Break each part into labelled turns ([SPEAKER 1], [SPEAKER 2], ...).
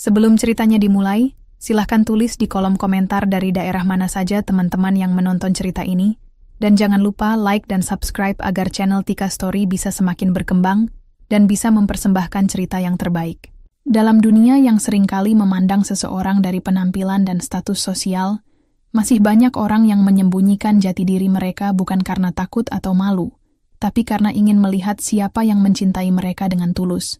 [SPEAKER 1] Sebelum ceritanya dimulai, silahkan tulis di kolom komentar dari daerah mana saja teman-teman yang menonton cerita ini, dan jangan lupa like dan subscribe agar channel Tika Story bisa semakin berkembang dan bisa mempersembahkan cerita yang terbaik. Dalam dunia yang seringkali memandang seseorang dari penampilan dan status sosial, masih banyak orang yang menyembunyikan jati diri mereka bukan karena takut atau malu, tapi karena ingin melihat siapa yang mencintai mereka dengan tulus.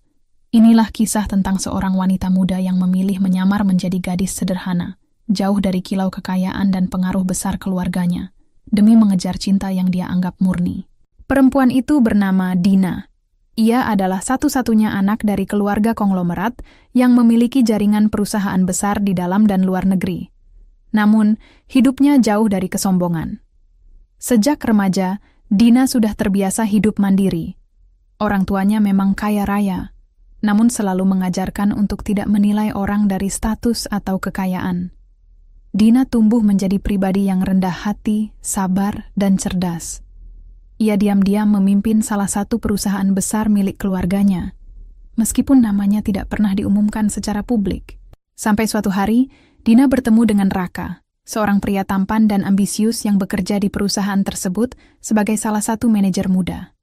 [SPEAKER 1] Inilah kisah tentang seorang wanita muda yang memilih menyamar menjadi gadis sederhana, jauh dari kilau kekayaan dan pengaruh besar keluarganya, demi mengejar cinta yang dia anggap murni. Perempuan itu bernama Dina. Ia adalah satu-satunya anak dari keluarga konglomerat yang memiliki jaringan perusahaan besar di dalam dan luar negeri. Namun, hidupnya jauh dari kesombongan. Sejak remaja, Dina sudah terbiasa hidup mandiri. Orang tuanya memang kaya raya, namun selalu mengajarkan untuk tidak menilai orang dari status atau kekayaan. Dina tumbuh menjadi pribadi yang rendah hati, sabar, dan cerdas. Ia diam-diam memimpin salah satu perusahaan besar milik keluarganya, meskipun namanya tidak pernah diumumkan secara publik. Sampai suatu hari, Dina bertemu dengan Raka, seorang pria tampan dan ambisius yang bekerja di perusahaan tersebut sebagai salah satu manajer muda.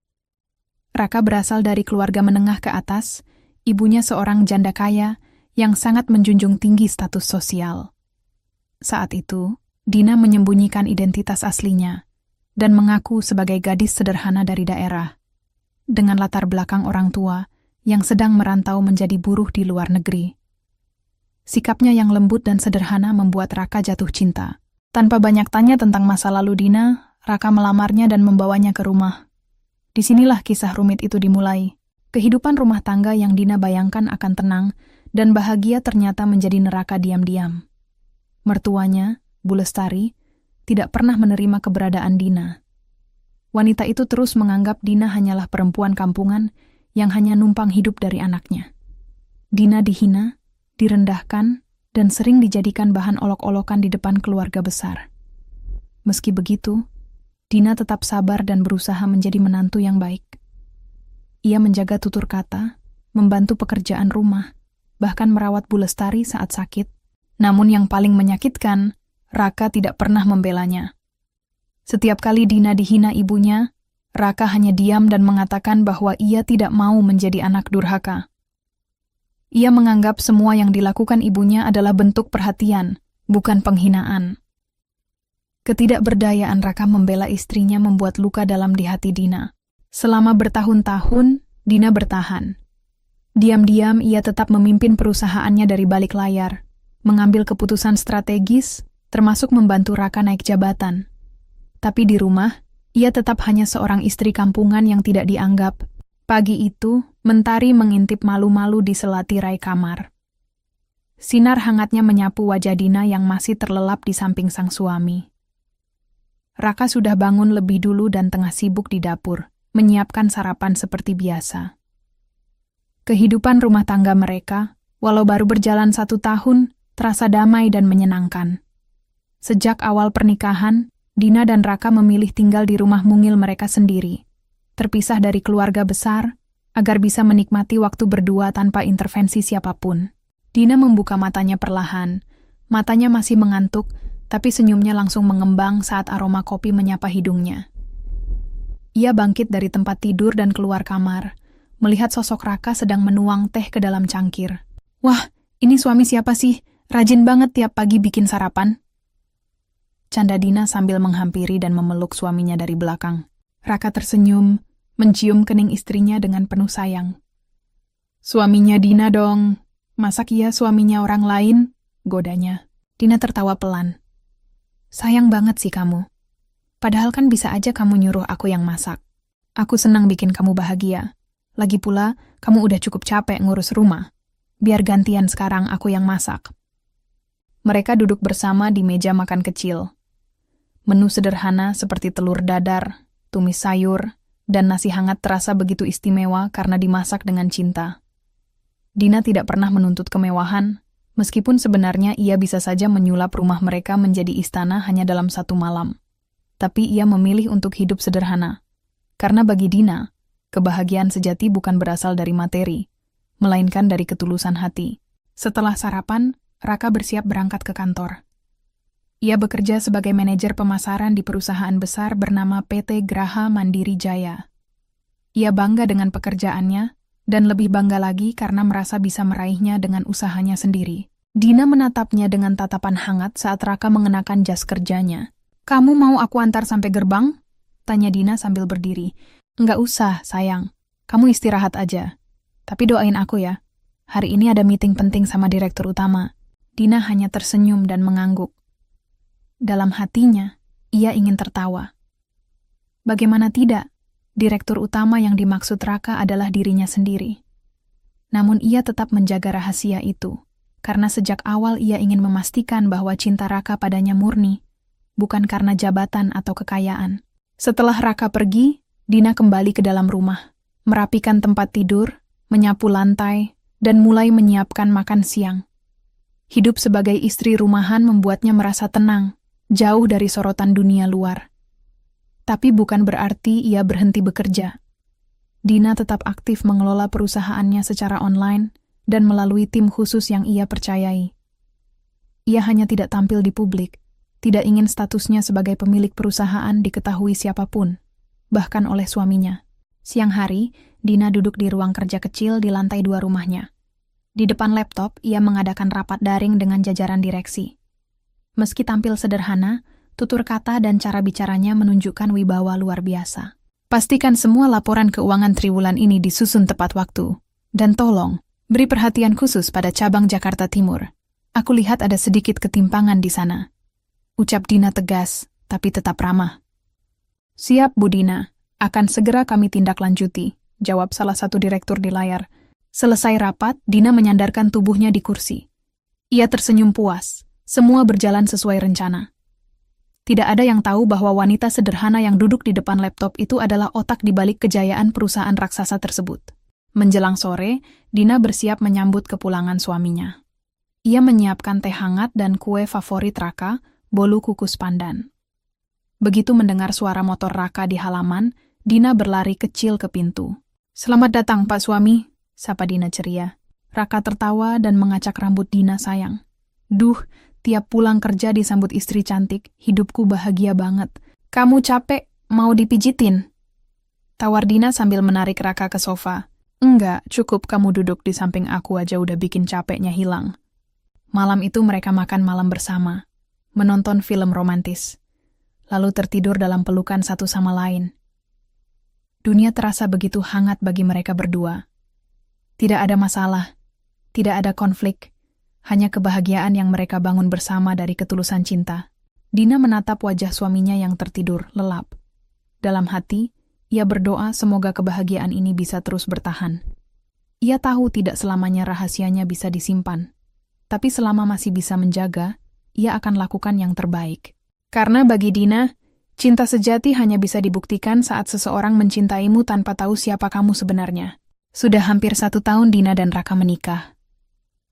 [SPEAKER 1] Raka berasal dari keluarga menengah ke atas, ibunya seorang janda kaya yang sangat menjunjung tinggi status sosial. Saat itu, Dina menyembunyikan identitas aslinya dan mengaku sebagai gadis sederhana dari daerah, dengan latar belakang orang tua yang sedang merantau menjadi buruh di luar negeri. Sikapnya yang lembut dan sederhana membuat Raka jatuh cinta. Tanpa banyak tanya tentang masa lalu Dina, Raka melamarnya dan membawanya ke rumah. Disinilah kisah rumit itu dimulai. Kehidupan rumah tangga yang Dina bayangkan akan tenang dan bahagia ternyata menjadi neraka diam-diam. Mertuanya, Bu Lestari, tidak pernah menerima keberadaan Dina. Wanita itu terus menganggap Dina hanyalah perempuan kampungan yang hanya numpang hidup dari anaknya. Dina dihina, direndahkan, dan sering dijadikan bahan olok-olokan di depan keluarga besar. Meski begitu, Dina tetap sabar dan berusaha menjadi menantu yang baik. Ia menjaga tutur kata, membantu pekerjaan rumah, bahkan merawat Bu Lestari saat sakit. Namun yang paling menyakitkan, Raka tidak pernah membelanya. Setiap kali Dina dihina ibunya, Raka hanya diam dan mengatakan bahwa ia tidak mau menjadi anak durhaka. Ia menganggap semua yang dilakukan ibunya adalah bentuk perhatian, bukan penghinaan. Ketidakberdayaan Raka membela istrinya membuat luka dalam di hati Dina. Selama bertahun-tahun, Dina bertahan. Diam-diam ia tetap memimpin perusahaannya dari balik layar, mengambil keputusan strategis, termasuk membantu Raka naik jabatan. Tapi di rumah, ia tetap hanya seorang istri kampungan yang tidak dianggap. Pagi itu, Mentari mengintip malu-malu di sela tirai kamar. Sinar hangatnya menyapu wajah Dina yang masih terlelap di samping sang suami. Raka sudah bangun lebih dulu dan tengah sibuk di dapur, menyiapkan sarapan seperti biasa. Kehidupan rumah tangga mereka, walau baru berjalan 1 tahun, terasa damai dan menyenangkan. Sejak awal pernikahan, Dina dan Raka memilih tinggal di rumah mungil mereka sendiri, terpisah dari keluarga besar, agar bisa menikmati waktu berdua tanpa intervensi siapapun. Dina membuka matanya perlahan. Matanya masih mengantuk, tapi senyumnya langsung mengembang saat aroma kopi menyapa hidungnya. Ia bangkit dari tempat tidur dan keluar kamar, melihat sosok Raka sedang menuang teh ke dalam cangkir. Wah, ini suami siapa sih? Rajin banget tiap pagi bikin sarapan. Canda Dina sambil menghampiri dan memeluk suaminya dari belakang. Raka tersenyum, mencium kening istrinya dengan penuh sayang. Suaminya Dina dong. Masa ia suaminya orang lain? Godanya. Dina tertawa pelan. Sayang banget sih kamu. Padahal kan bisa aja kamu nyuruh aku yang masak. Aku senang bikin kamu bahagia. Lagi pula, kamu udah cukup capek ngurus rumah. Biar gantian sekarang aku yang masak. Mereka duduk bersama di meja makan kecil. Menu sederhana seperti telur dadar, tumis sayur, dan nasi hangat terasa begitu istimewa karena dimasak dengan cinta. Dina tidak pernah menuntut kemewahan, meskipun sebenarnya ia bisa saja menyulap rumah mereka menjadi istana hanya dalam 1 malam. Tapi ia memilih untuk hidup sederhana. Karena bagi Dina, kebahagiaan sejati bukan berasal dari materi, melainkan dari ketulusan hati. Setelah sarapan, Raka bersiap berangkat ke kantor. Ia bekerja sebagai manajer pemasaran di perusahaan besar bernama PT Graha Mandiri Jaya. Ia bangga dengan pekerjaannya, dan lebih bangga lagi karena merasa bisa meraihnya dengan usahanya sendiri. Dina menatapnya dengan tatapan hangat saat Raka mengenakan jas kerjanya. "Kamu mau aku antar sampai gerbang?" tanya Dina sambil berdiri. "Nggak usah, sayang. Kamu istirahat aja. Tapi doain aku ya. Hari ini ada meeting penting sama direktur utama." Dina hanya tersenyum dan mengangguk. Dalam hatinya, ia ingin tertawa. Bagaimana tidak, direktur utama yang dimaksud Raka adalah dirinya sendiri. Namun ia tetap menjaga rahasia itu, karena sejak awal ia ingin memastikan bahwa cinta Raka padanya murni, bukan karena jabatan atau kekayaan. Setelah Raka pergi, Dina kembali ke dalam rumah, merapikan tempat tidur, menyapu lantai, dan mulai menyiapkan makan siang. Hidup sebagai istri rumahan membuatnya merasa tenang, jauh dari sorotan dunia luar. Tapi bukan berarti ia berhenti bekerja. Dina tetap aktif mengelola perusahaannya secara online dan melalui tim khusus yang ia percayai. Ia hanya tidak tampil di publik, tidak ingin statusnya sebagai pemilik perusahaan diketahui siapapun, bahkan oleh suaminya. Siang hari, Dina duduk di ruang kerja kecil di lantai 2 rumahnya. Di depan laptop, ia mengadakan rapat daring dengan jajaran direksi. Meski tampil sederhana, tutur kata dan cara bicaranya menunjukkan wibawa luar biasa. Pastikan semua laporan keuangan triwulan ini disusun tepat waktu. Dan tolong, beri perhatian khusus pada cabang Jakarta Timur. Aku lihat ada sedikit ketimpangan di sana. Ucap Dina tegas, tapi tetap ramah. "Siap, Bu Dina. Akan segera kami tindak lanjuti," jawab salah satu direktur di layar. Selesai rapat, Dina menyandarkan tubuhnya di kursi. Ia tersenyum puas. Semua berjalan sesuai rencana. Tidak ada yang tahu bahwa wanita sederhana yang duduk di depan laptop itu adalah otak di balik kejayaan perusahaan raksasa tersebut. Menjelang sore, Dina bersiap menyambut kepulangan suaminya. Ia menyiapkan teh hangat dan kue favorit Raka, bolu kukus pandan. Begitu mendengar suara motor Raka di halaman, Dina berlari kecil ke pintu. "Selamat datang, Pak Suami," sapa Dina ceria. Raka tertawa dan mengacak rambut Dina sayang. "Duh, tiap pulang kerja disambut istri cantik, hidupku bahagia banget. Kamu capek, mau dipijitin?" Tawar Dina sambil menarik Raka ke sofa. "Enggak, cukup kamu duduk di samping aku aja udah bikin capeknya hilang." Malam itu mereka makan malam bersama, menonton film romantis, lalu tertidur dalam pelukan satu sama lain. Dunia terasa begitu hangat bagi mereka berdua. Tidak ada masalah, tidak ada konflik, hanya kebahagiaan yang mereka bangun bersama dari ketulusan cinta. Dina menatap wajah suaminya yang tertidur lelap. Dalam hati, ia berdoa semoga kebahagiaan ini bisa terus bertahan. Ia tahu tidak selamanya rahasianya bisa disimpan, tapi selama masih bisa menjaga, ia akan lakukan yang terbaik. Karena bagi Dina, cinta sejati hanya bisa dibuktikan saat seseorang mencintaimu tanpa tahu siapa kamu sebenarnya. Sudah hampir 1 tahun Dina dan Raka menikah.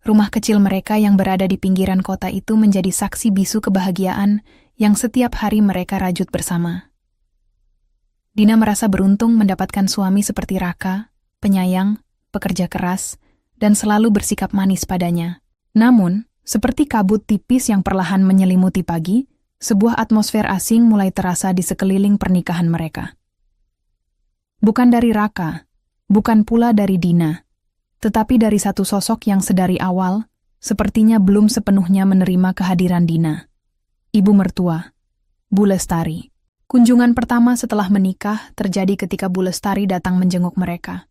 [SPEAKER 1] Rumah kecil mereka yang berada di pinggiran kota itu menjadi saksi bisu kebahagiaan yang setiap hari mereka rajut bersama. Dina merasa beruntung mendapatkan suami seperti Raka, penyayang, pekerja keras, dan selalu bersikap manis padanya. Namun, seperti kabut tipis yang perlahan menyelimuti pagi, sebuah atmosfer asing mulai terasa di sekeliling pernikahan mereka. Bukan dari Raka, bukan pula dari Dina, tetapi dari satu sosok yang sedari awal, sepertinya belum sepenuhnya menerima kehadiran Dina. Ibu mertua, Bu Lestari. Kunjungan pertama setelah menikah terjadi ketika Bu Lestari datang menjenguk mereka.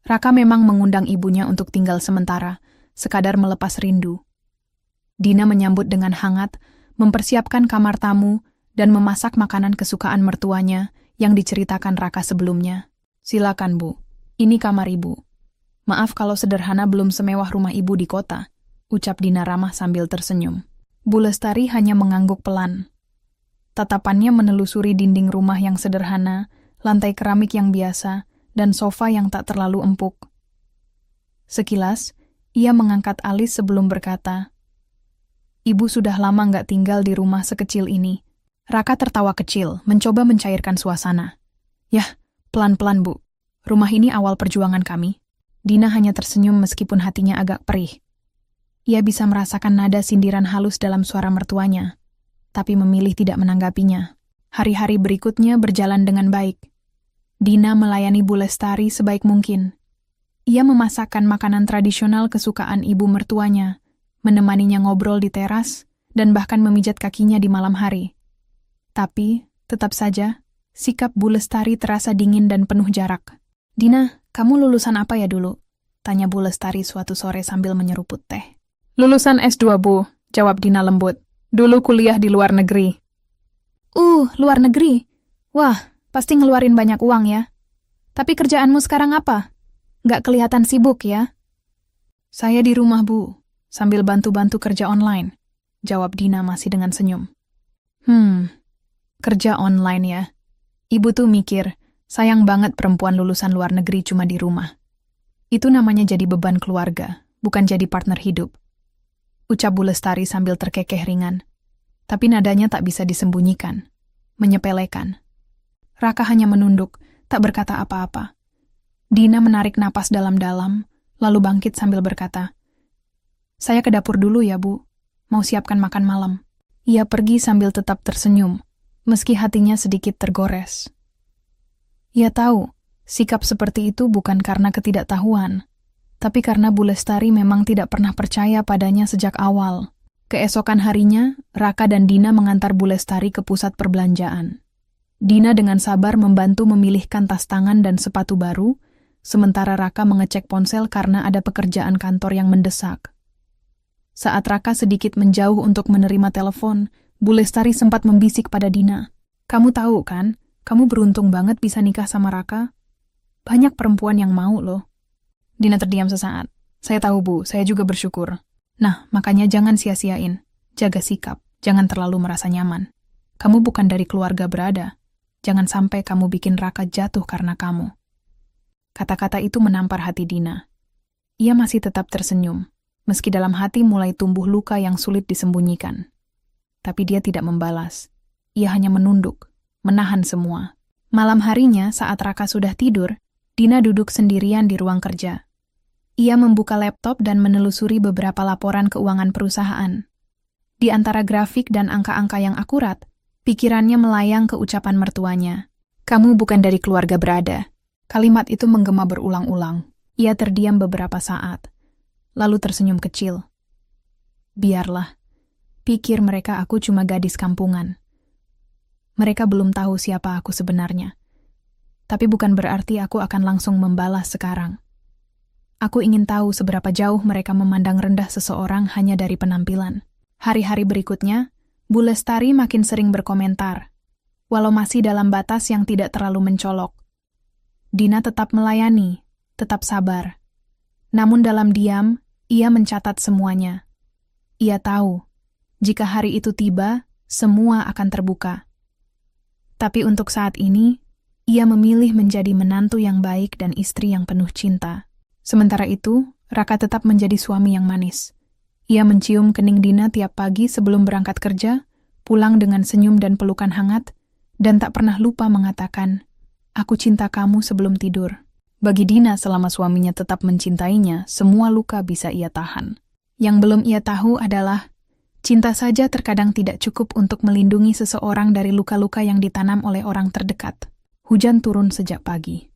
[SPEAKER 1] Raka memang mengundang ibunya untuk tinggal sementara, sekadar melepas rindu. Dina menyambut dengan hangat, mempersiapkan kamar tamu, dan memasak makanan kesukaan mertuanya yang diceritakan Raka sebelumnya. "Silakan, Bu. Ini kamar Ibu. Maaf kalau sederhana belum semewah rumah Ibu di kota," ucap Dina ramah sambil tersenyum. Bu Lestari hanya mengangguk pelan. Tatapannya menelusuri dinding rumah yang sederhana, lantai keramik yang biasa, dan sofa yang tak terlalu empuk. Sekilas, ia mengangkat alis sebelum berkata, "Ibu sudah lama nggak tinggal di rumah sekecil ini." Raka tertawa kecil, mencoba mencairkan suasana. "Yah, pelan-pelan, Bu. Rumah ini awal perjuangan kami." Dina hanya tersenyum meskipun hatinya agak perih. Ia bisa merasakan nada sindiran halus dalam suara mertuanya, tapi memilih tidak menanggapinya. Hari-hari berikutnya berjalan dengan baik. Dina melayani Bu Lestari sebaik mungkin. Ia memasakkan makanan tradisional kesukaan ibu mertuanya, menemaninya ngobrol di teras, dan bahkan memijat kakinya di malam hari. Tapi, tetap saja, sikap Bu Lestari terasa dingin dan penuh jarak. "Dina, kamu lulusan apa ya dulu?" tanya Bu Lestari suatu sore sambil menyeruput teh. "Lulusan S2, Bu," jawab Dina lembut. "Dulu kuliah di luar negeri." Luar negeri? Wah, pasti ngeluarin banyak uang ya. Tapi kerjaanmu sekarang apa? Nggak kelihatan sibuk ya?" "Saya di rumah, Bu, sambil bantu-bantu kerja online," jawab Dina masih dengan senyum. Kerja online ya. Ibu tuh mikir, sayang banget perempuan lulusan luar negeri cuma di rumah. Itu namanya jadi beban keluarga, bukan jadi partner hidup. Ucap Bu Lestari sambil terkekeh ringan. Tapi nadanya tak bisa disembunyikan. Menyepelekan. Raka hanya menunduk, tak berkata apa-apa. Dina menarik napas dalam-dalam, lalu bangkit sambil berkata, "Saya ke dapur dulu ya, Bu. Mau siapkan makan malam." Ia pergi sambil tetap tersenyum, meski hatinya sedikit tergores. Ia tahu, sikap seperti itu bukan karena ketidaktahuan, tapi karena Bu Lestari memang tidak pernah percaya padanya sejak awal. Keesokan harinya, Raka dan Dina mengantar Bu Lestari ke pusat perbelanjaan. Dina dengan sabar membantu memilihkan tas tangan dan sepatu baru, sementara Raka mengecek ponsel karena ada pekerjaan kantor yang mendesak. Saat Raka sedikit menjauh untuk menerima telepon, Bu Lestari sempat membisik pada Dina. "Kamu tahu kan, kamu beruntung banget bisa nikah sama Raka. Banyak perempuan yang mau loh." Dina terdiam sesaat. "Saya tahu, Bu, saya juga bersyukur. Nah, makanya jangan sia-siain. Jaga sikap, jangan terlalu merasa nyaman. Kamu bukan dari keluarga berada. Jangan sampai kamu bikin Raka jatuh karena kamu." Kata-kata itu menampar hati Dina. Ia masih tetap tersenyum, meski dalam hati mulai tumbuh luka yang sulit disembunyikan. Tapi dia tidak membalas. Ia hanya menunduk, menahan semua. Malam harinya, saat Raka sudah tidur, Dina duduk sendirian di ruang kerja. Ia membuka laptop dan menelusuri beberapa laporan keuangan perusahaan. Di antara grafik dan angka-angka yang akurat, pikirannya melayang ke ucapan mertuanya. "Kamu bukan dari keluarga berada." Kalimat itu menggema berulang-ulang. Ia terdiam beberapa saat, lalu tersenyum kecil. "Biarlah, pikir mereka aku cuma gadis kampungan. Mereka belum tahu siapa aku sebenarnya. Tapi bukan berarti aku akan langsung membalas sekarang. Aku ingin tahu seberapa jauh mereka memandang rendah seseorang hanya dari penampilan." Hari-hari berikutnya, Bu Lestari makin sering berkomentar, walau masih dalam batas yang tidak terlalu mencolok. Dina tetap melayani, tetap sabar. Namun dalam diam, ia mencatat semuanya. Ia tahu, jika hari itu tiba, semua akan terbuka. Tapi untuk saat ini, ia memilih menjadi menantu yang baik dan istri yang penuh cinta. Sementara itu, Raka tetap menjadi suami yang manis. Ia mencium kening Dina tiap pagi sebelum berangkat kerja, pulang dengan senyum dan pelukan hangat, dan tak pernah lupa mengatakan, "Aku cinta kamu" sebelum tidur. Bagi Dina, selama suaminya tetap mencintainya, semua luka bisa ia tahan. Yang belum ia tahu adalah, cinta saja terkadang tidak cukup untuk melindungi seseorang dari luka-luka yang ditanam oleh orang terdekat. Hujan turun sejak pagi.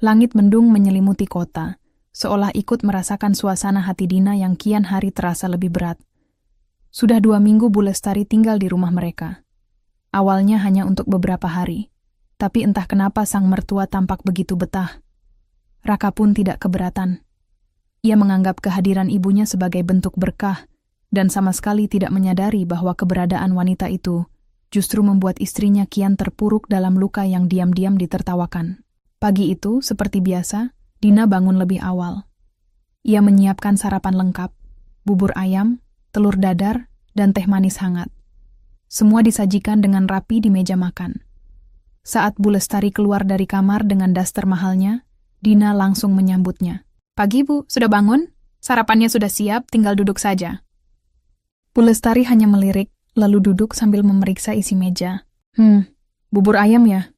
[SPEAKER 1] Langit mendung menyelimuti kota, seolah ikut merasakan suasana hati Dina yang kian hari terasa lebih berat. Sudah 2 minggu Bu Lestari tinggal di rumah mereka. Awalnya hanya untuk beberapa hari, tapi entah kenapa sang mertua tampak begitu betah. Raka pun tidak keberatan. Ia menganggap kehadiran ibunya sebagai bentuk berkah, dan sama sekali tidak menyadari bahwa keberadaan wanita itu justru membuat istrinya kian terpuruk dalam luka yang diam-diam ditertawakan. Pagi itu, seperti biasa, Dina bangun lebih awal. Ia menyiapkan sarapan lengkap, bubur ayam, telur dadar, dan teh manis hangat. Semua disajikan dengan rapi di meja makan. Saat Bu Lestari keluar dari kamar dengan daster mahalnya, Dina langsung menyambutnya. "Pagi, Bu, sudah bangun? Sarapannya sudah siap, tinggal duduk saja." Bu Lestari hanya melirik, lalu duduk sambil memeriksa isi meja. Bubur ayam ya?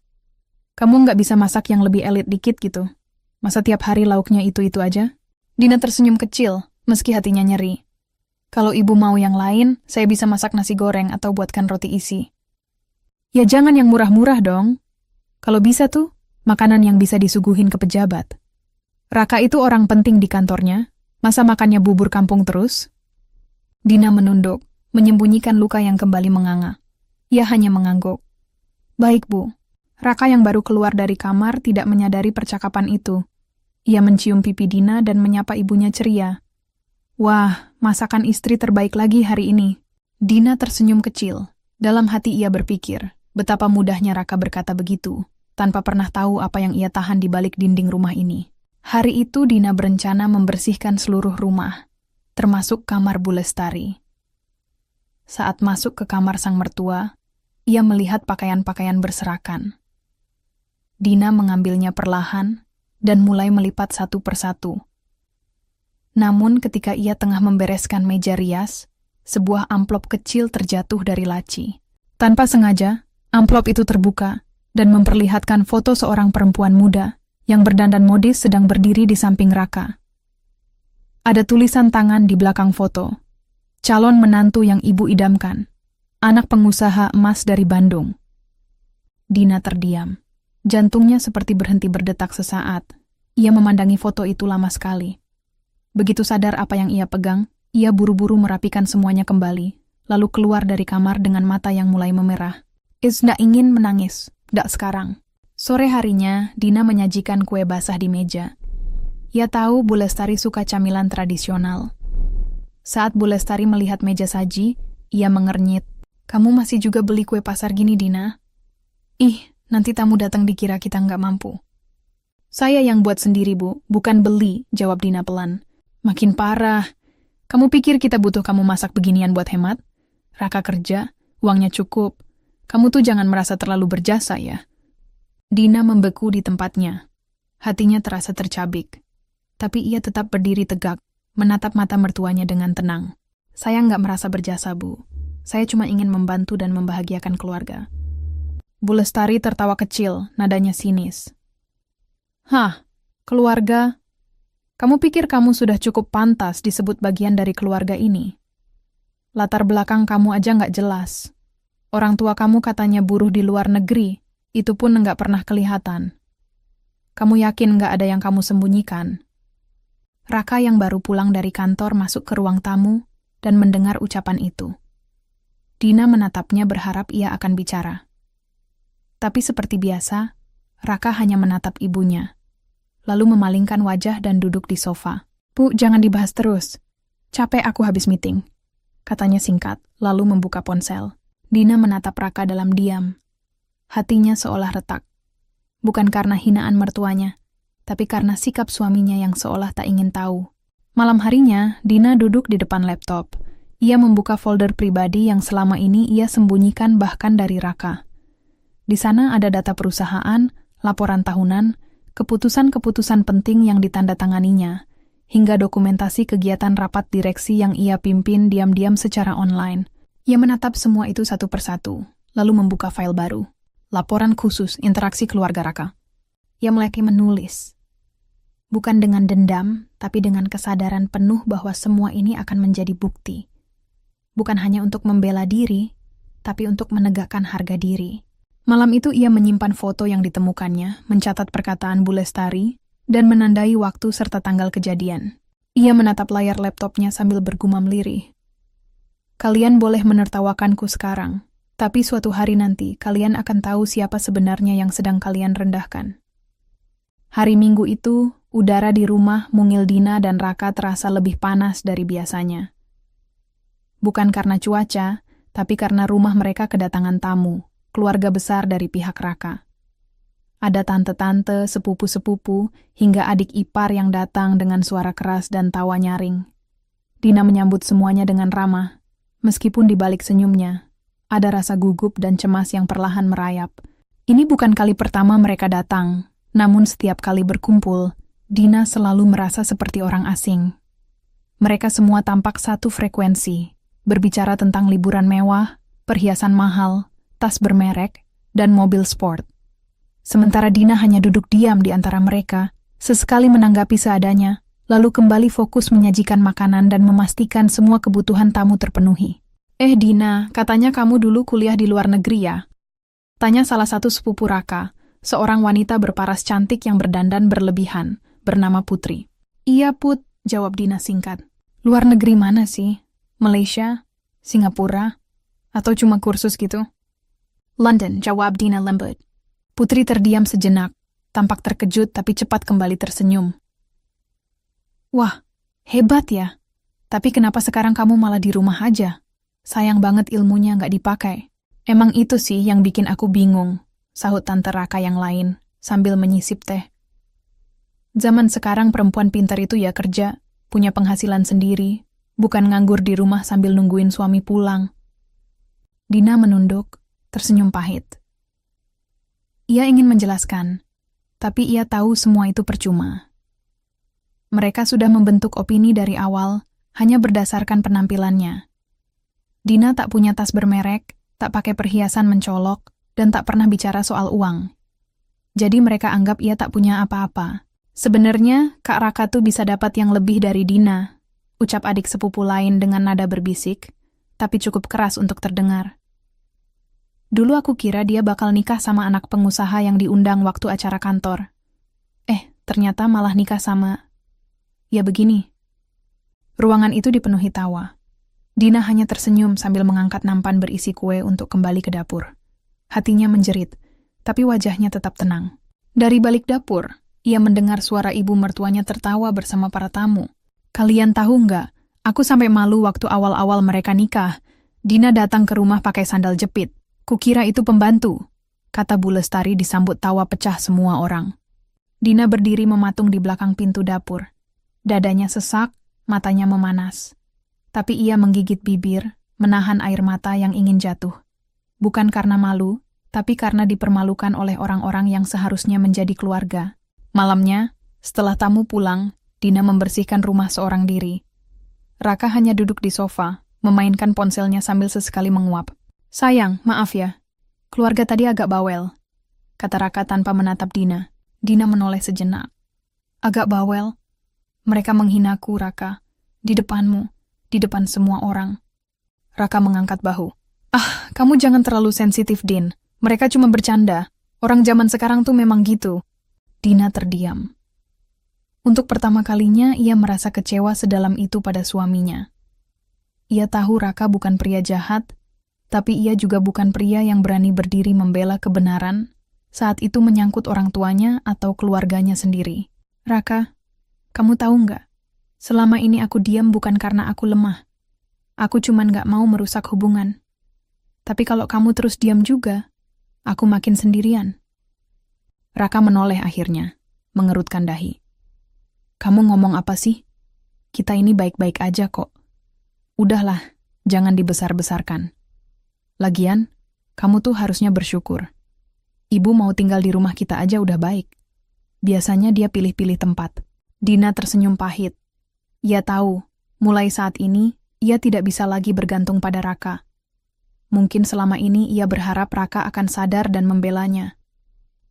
[SPEAKER 1] Kamu nggak bisa masak yang lebih elit dikit gitu? Masa tiap hari lauknya itu-itu aja?" Dina tersenyum kecil, meski hatinya nyeri. Kalau ibu mau yang lain, saya bisa masak nasi goreng atau buatkan roti isi. Ya jangan yang murah-murah dong. Kalau bisa tuh, makanan yang bisa disuguhin ke pejabat. Raka itu orang penting di kantornya, masa makannya bubur kampung terus? Dina menunduk, menyembunyikan luka yang kembali menganga. Ia hanya mengangguk. Baik, Bu. Raka yang baru keluar dari kamar tidak menyadari percakapan itu. Ia mencium pipi Dina dan menyapa ibunya ceria. Wah, masakan istri terbaik lagi hari ini. Dina tersenyum kecil. Dalam hati ia berpikir, betapa mudahnya Raka berkata begitu, tanpa pernah tahu apa yang ia tahan di balik dinding rumah ini. Hari itu Dina berencana membersihkan seluruh rumah, termasuk kamar Bu Lestari. Saat masuk ke kamar sang mertua, ia melihat pakaian-pakaian berserakan. Dina mengambilnya perlahan dan mulai melipat satu persatu. Namun ketika ia tengah membereskan meja rias, sebuah amplop kecil terjatuh dari laci. Tanpa sengaja, amplop itu terbuka dan memperlihatkan foto seorang perempuan muda yang berdandan modis sedang berdiri di samping Raka. Ada tulisan tangan di belakang foto. Calon menantu yang ibu idamkan. Anak pengusaha emas dari Bandung. Dina terdiam. Jantungnya seperti berhenti berdetak sesaat. Ia memandangi foto itu lama sekali. Begitu sadar apa yang ia pegang, ia buru-buru merapikan semuanya kembali, lalu keluar dari kamar dengan mata yang mulai memerah. Ndak ingin menangis, ndak sekarang. Sore harinya, Dina menyajikan kue basah di meja. Ia tahu Bu Lestari suka camilan tradisional. Saat Bu Lestari melihat meja saji, ia mengernyit. Kamu masih juga beli kue pasar gini, Dina? Ih, nanti tamu datang dikira kita nggak mampu. Saya yang buat sendiri, Bu, bukan beli, jawab Dina pelan. Makin parah. Kamu pikir kita butuh kamu masak beginian buat hemat? Raka kerja, uangnya cukup. Kamu tuh jangan merasa terlalu berjasa ya. Dina membeku di tempatnya. Hatinya terasa tercabik. Tapi ia tetap berdiri tegak, menatap mata mertuanya dengan tenang. Saya nggak merasa berjasa, Bu. Saya cuma ingin membantu dan membahagiakan keluarga. Bu Lestari tertawa kecil, nadanya sinis. Hah, keluarga? Kamu pikir kamu sudah cukup pantas disebut bagian dari keluarga ini? Latar belakang kamu aja nggak jelas. Orang tua kamu katanya buruh di luar negeri, itu pun nggak pernah kelihatan. Kamu yakin nggak ada yang kamu sembunyikan? Raka yang baru pulang dari kantor masuk ke ruang tamu dan mendengar ucapan itu. Dina menatapnya berharap ia akan bicara. Tapi seperti biasa, Raka hanya menatap ibunya, lalu memalingkan wajah dan duduk di sofa. Bu, jangan dibahas terus. Capek aku habis meeting. Katanya singkat, lalu membuka ponsel. Dina menatap Raka dalam diam. Hatinya seolah retak. Bukan karena hinaan mertuanya, tapi karena sikap suaminya yang seolah tak ingin tahu. Malam harinya, Dina duduk di depan laptop. Ia membuka folder pribadi yang selama ini ia sembunyikan bahkan dari Raka. Di sana ada data perusahaan, laporan tahunan, keputusan-keputusan penting yang ditandatanganinya, hingga dokumentasi kegiatan rapat direksi yang ia pimpin diam-diam secara online. Ia menatap semua itu satu persatu, lalu membuka file baru. Laporan khusus interaksi keluarga Raka. Ia mulai menulis. Bukan dengan dendam, tapi dengan kesadaran penuh bahwa semua ini akan menjadi bukti. Bukan hanya untuk membela diri, tapi untuk menegakkan harga diri. Malam itu ia menyimpan foto yang ditemukannya, mencatat perkataan Bu Lestari, dan menandai waktu serta tanggal kejadian. Ia menatap layar laptopnya sambil bergumam lirih. Kalian boleh menertawakanku sekarang, tapi suatu hari nanti kalian akan tahu siapa sebenarnya yang sedang kalian rendahkan. Hari Minggu itu, udara di rumah mungil Dina dan Raka terasa lebih panas dari biasanya. Bukan karena cuaca, tapi karena rumah mereka kedatangan tamu, keluarga besar dari pihak Raka. Ada tante-tante, sepupu-sepupu, hingga adik ipar yang datang dengan suara keras dan tawa nyaring. Dina menyambut semuanya dengan ramah, meskipun di balik senyumnya, ada rasa gugup dan cemas yang perlahan merayap. Ini bukan kali pertama mereka datang, namun setiap kali berkumpul, Dina selalu merasa seperti orang asing. Mereka semua tampak satu frekuensi, berbicara tentang liburan mewah, perhiasan mahal, tas bermerek, dan mobil sport. Sementara Dina hanya duduk diam di antara mereka, sesekali menanggapi seadanya, lalu kembali fokus menyajikan makanan dan memastikan semua kebutuhan tamu terpenuhi. Dina, katanya kamu dulu kuliah di luar negeri ya? Tanya salah satu sepupu Raka, seorang wanita berparas cantik yang berdandan berlebihan, bernama Putri. Iya Put, jawab Dina singkat. Luar negeri mana sih? Malaysia? Singapura? Atau cuma kursus gitu? London, jawab Dina lembut. Putri terdiam sejenak, tampak terkejut tapi cepat kembali tersenyum. Wah, hebat ya. Tapi kenapa sekarang kamu malah di rumah aja? Sayang banget ilmunya nggak dipakai. Emang itu sih yang bikin aku bingung, sahut Tante Raka yang lain, sambil menyisip teh. Zaman sekarang perempuan pintar itu ya kerja, punya penghasilan sendiri, bukan nganggur di rumah sambil nungguin suami pulang. Dina menunduk, tersenyum pahit. Ia ingin menjelaskan, tapi ia tahu semua itu percuma. Mereka sudah membentuk opini dari awal, hanya berdasarkan penampilannya. Dina tak punya tas bermerek, tak pakai perhiasan mencolok, dan tak pernah bicara soal uang. Jadi mereka anggap ia tak punya apa-apa. Sebenarnya, Kak Raka tuh bisa dapat yang lebih dari Dina, ucap adik sepupu lain dengan nada berbisik, tapi cukup keras untuk terdengar. Dulu aku kira dia bakal nikah sama anak pengusaha yang diundang waktu acara kantor. Ternyata malah nikah sama... Ya begini. Ruangan itu dipenuhi tawa. Dina hanya tersenyum sambil mengangkat nampan berisi kue untuk kembali ke dapur. Hatinya menjerit, tapi wajahnya tetap tenang. Dari balik dapur, ia mendengar suara ibu mertuanya tertawa bersama para tamu. Kalian tahu nggak, aku sampai malu waktu awal-awal mereka nikah. Dina datang ke rumah pakai sandal jepit. Kukira itu pembantu, kata Bu Lestari disambut tawa pecah semua orang. Dina berdiri mematung di belakang pintu dapur. Dadanya sesak, matanya memanas. Tapi ia menggigit bibir, menahan air mata yang ingin jatuh. Bukan karena malu, tapi karena dipermalukan oleh orang-orang yang seharusnya menjadi keluarga. Malamnya, setelah tamu pulang, Dina membersihkan rumah seorang diri. Raka hanya duduk di sofa, memainkan ponselnya sambil sesekali menguap. Sayang, maaf ya. Keluarga tadi agak bawel, kata Raka tanpa menatap Dina. Dina menoleh sejenak. Agak bawel? Mereka menghinaku, Raka. Di depanmu, di depan semua orang. Raka mengangkat bahu. Kamu jangan terlalu sensitif, Din. Mereka cuma bercanda. Orang zaman sekarang tuh memang gitu. Dina terdiam. Untuk pertama kalinya, ia merasa kecewa sedalam itu pada suaminya. Ia tahu Raka bukan pria jahat, tapi ia juga bukan pria yang berani berdiri membela kebenaran saat itu menyangkut orang tuanya atau keluarganya sendiri. Raka, kamu tahu nggak? Selama ini aku diam bukan karena aku lemah. Aku cuman nggak mau merusak hubungan. Tapi kalau kamu terus diam juga, aku makin sendirian. Raka menoleh akhirnya, mengerutkan dahi. Kamu ngomong apa sih? Kita ini baik-baik aja kok. Udahlah, jangan dibesar-besarkan. Lagian, kamu tuh harusnya bersyukur. Ibu mau tinggal di rumah kita aja udah baik. Biasanya dia pilih-pilih tempat. Dina tersenyum pahit. Ia tahu, mulai saat ini, ia tidak bisa lagi bergantung pada Raka. Mungkin selama ini ia berharap Raka akan sadar dan membelanya.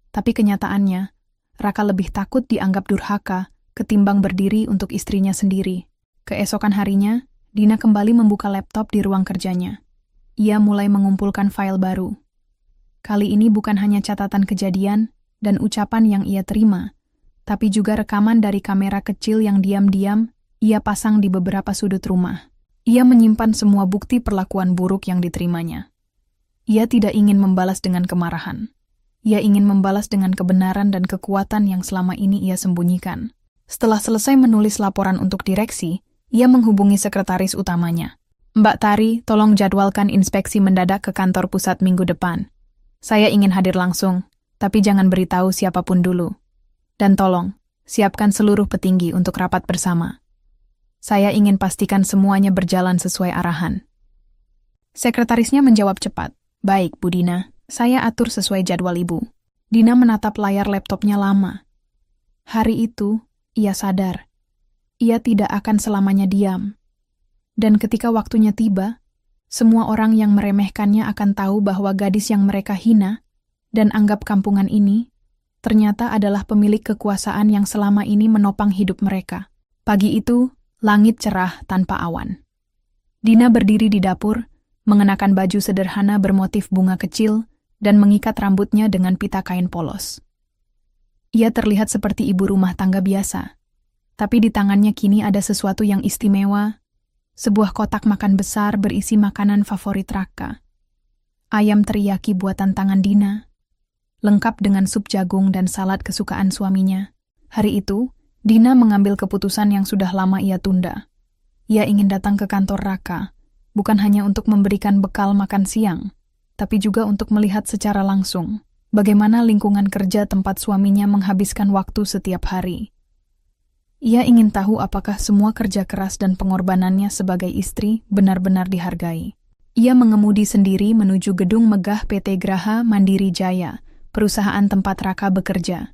[SPEAKER 1] Tapi kenyataannya, Raka lebih takut dianggap durhaka ketimbang berdiri untuk istrinya sendiri. Keesokan harinya, Dina kembali membuka laptop di ruang kerjanya. Ia mulai mengumpulkan file baru. Kali ini bukan hanya catatan kejadian dan ucapan yang ia terima, tapi juga rekaman dari kamera kecil yang diam-diam ia pasang di beberapa sudut rumah. Ia menyimpan semua bukti perlakuan buruk yang diterimanya. Ia tidak ingin membalas dengan kemarahan. Ia ingin membalas dengan kebenaran dan kekuatan yang selama ini ia sembunyikan. Setelah selesai menulis laporan untuk direksi, ia menghubungi sekretaris utamanya. Mbak Tari, tolong jadwalkan inspeksi mendadak ke kantor pusat minggu depan. Saya ingin hadir langsung, tapi jangan beritahu siapapun dulu. Dan tolong, siapkan seluruh petinggi untuk rapat bersama. Saya ingin pastikan semuanya berjalan sesuai arahan. Sekretarisnya menjawab cepat. Baik, Bu Dina. Saya atur sesuai jadwal Ibu. Dina menatap layar laptopnya lama. Hari itu, ia sadar. Ia tidak akan selamanya diam. Dan ketika waktunya tiba, semua orang yang meremehkannya akan tahu bahwa gadis yang mereka hina dan anggap kampungan ini ternyata adalah pemilik kekuasaan yang selama ini menopang hidup mereka. Pagi itu, langit cerah tanpa awan. Dina berdiri di dapur, mengenakan baju sederhana bermotif bunga kecil, dan mengikat rambutnya dengan pita kain polos. Ia terlihat seperti ibu rumah tangga biasa, tapi di tangannya kini ada sesuatu yang istimewa, sebuah kotak makan besar berisi makanan favorit Raka. Ayam teriyaki buatan tangan Dina, lengkap dengan sup jagung dan salad kesukaan suaminya. Hari itu, Dina mengambil keputusan yang sudah lama ia tunda. Ia ingin datang ke kantor Raka, bukan hanya untuk memberikan bekal makan siang, tapi juga untuk melihat secara langsung bagaimana lingkungan kerja tempat suaminya menghabiskan waktu setiap hari. Ia ingin tahu apakah semua kerja keras dan pengorbanannya sebagai istri benar-benar dihargai. Ia mengemudi sendiri menuju gedung megah PT Graha Mandiri Jaya, perusahaan tempat Raka bekerja.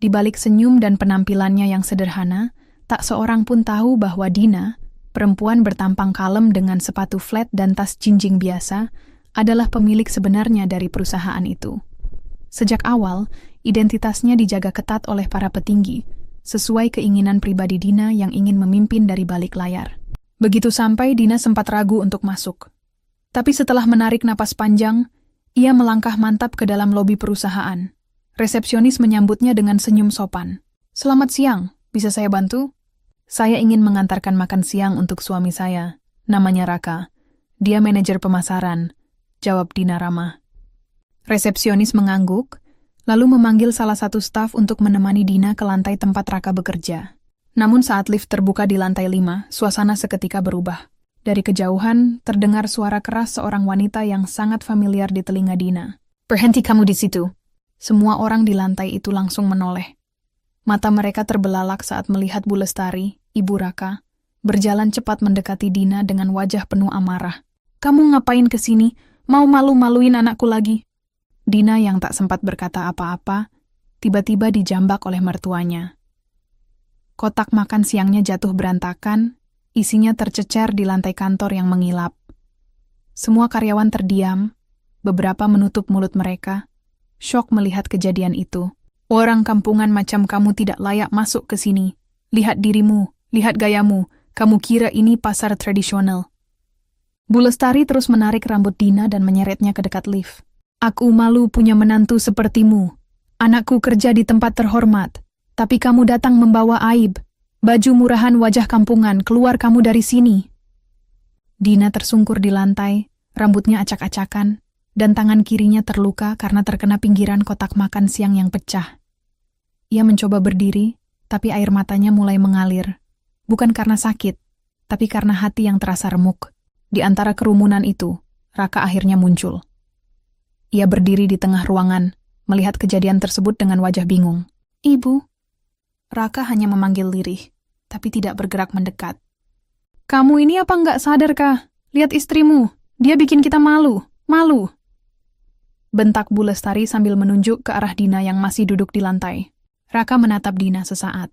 [SPEAKER 1] Di balik senyum dan penampilannya yang sederhana, tak seorang pun tahu bahwa Dina, perempuan bertampang kalem dengan sepatu flat dan tas jinjing biasa, adalah pemilik sebenarnya dari perusahaan itu. Sejak awal, identitasnya dijaga ketat oleh para petinggi, sesuai keinginan pribadi Dina yang ingin memimpin dari balik layar. Begitu sampai, Dina sempat ragu untuk masuk. Tapi setelah menarik napas panjang, ia melangkah mantap ke dalam lobi perusahaan. Resepsionis menyambutnya dengan senyum sopan. "Selamat siang, bisa saya bantu?" "Saya ingin mengantarkan makan siang untuk suami saya. Namanya Raka. Dia manajer pemasaran," jawab Dina ramah. Resepsionis mengangguk, lalu memanggil salah satu staf untuk menemani Dina ke lantai tempat Raka bekerja. Namun saat lift terbuka di lantai 5, suasana seketika berubah. Dari kejauhan, terdengar suara keras seorang wanita yang sangat familiar di telinga Dina. "Berhenti kamu di situ." Semua orang di lantai itu langsung menoleh. Mata mereka terbelalak saat melihat Bu Lestari, ibu Raka, berjalan cepat mendekati Dina dengan wajah penuh amarah. "Kamu ngapain kesini? Mau malu-maluin anakku lagi?" Dina yang tak sempat berkata apa-apa, tiba-tiba dijambak oleh mertuanya. Kotak makan siangnya jatuh berantakan, isinya tercecer di lantai kantor yang mengilap. Semua karyawan terdiam, beberapa menutup mulut mereka, syok melihat kejadian itu. "Orang kampungan macam kamu tidak layak masuk ke sini. Lihat dirimu, lihat gayamu, kamu kira ini pasar tradisional." Bu Lestari terus menarik rambut Dina dan menyeretnya ke dekat lift. "Aku malu punya menantu sepertimu. Anakku kerja di tempat terhormat, tapi kamu datang membawa aib. Baju murahan wajah kampungan, keluar kamu dari sini." Dina tersungkur di lantai, rambutnya acak-acakan, dan tangan kirinya terluka karena terkena pinggiran kotak makan siang yang pecah. Ia mencoba berdiri, tapi air matanya mulai mengalir. Bukan karena sakit, tapi karena hati yang terasa remuk. Di antara kerumunan itu, Raka akhirnya muncul. Ia berdiri di tengah ruangan, melihat kejadian tersebut dengan wajah bingung. "Ibu." Raka hanya memanggil lirih, tapi tidak bergerak mendekat. "Kamu ini apa nggak sadar kah? Lihat istrimu, dia bikin kita malu, malu." Bentak Bu Lestari sambil menunjuk ke arah Dina yang masih duduk di lantai. Raka menatap Dina sesaat.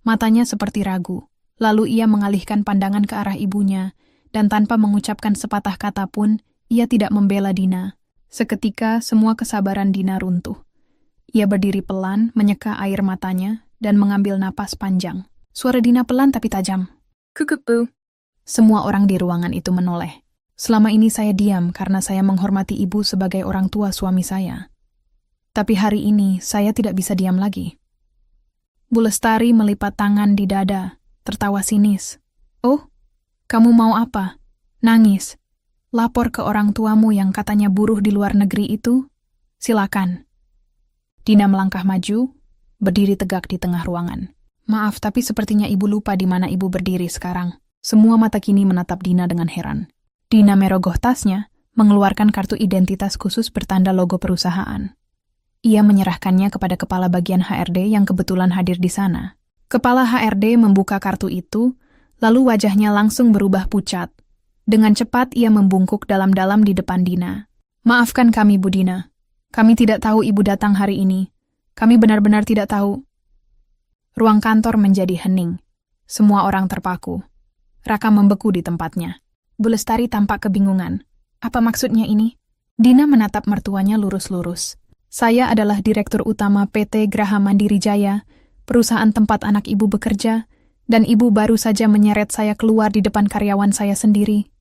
[SPEAKER 1] Matanya seperti ragu. Lalu ia mengalihkan pandangan ke arah ibunya, dan tanpa mengucapkan sepatah kata pun, ia tidak membela Dina. Seketika semua kesabaran Dina runtuh. Ia berdiri pelan, menyeka air matanya, dan mengambil napas panjang. Suara Dina pelan tapi tajam. "Kukuk, Bu." Semua orang di ruangan itu menoleh. "Selama ini saya diam karena saya menghormati ibu sebagai orang tua suami saya. Tapi hari ini saya tidak bisa diam lagi." Bu Lestari melipat tangan di dada, tertawa sinis. "Oh, kamu mau apa? Nangis? Lapor ke orang tuamu yang katanya buruh di luar negeri itu? Silakan." Dina melangkah maju, berdiri tegak di tengah ruangan. "Maaf, tapi sepertinya ibu lupa di mana ibu berdiri sekarang." Semua mata kini menatap Dina dengan heran. Dina merogoh tasnya, mengeluarkan kartu identitas khusus bertanda logo perusahaan. Ia menyerahkannya kepada kepala bagian HRD yang kebetulan hadir di sana. Kepala HRD membuka kartu itu, lalu wajahnya langsung berubah pucat. Dengan cepat ia membungkuk dalam-dalam di depan Dina. "Maafkan kami, Bu Dina. Kami tidak tahu ibu datang hari ini. Kami benar-benar tidak tahu." Ruang kantor menjadi hening. Semua orang terpaku. Raka membeku di tempatnya. Bu Lestari tampak kebingungan. "Apa maksudnya ini?" Dina menatap mertuanya lurus-lurus. "Saya adalah Direktur Utama PT Graha Mandiri Jaya, perusahaan tempat anak ibu bekerja, Dan ibu baru saja menyeret saya keluar di depan karyawan saya sendiri.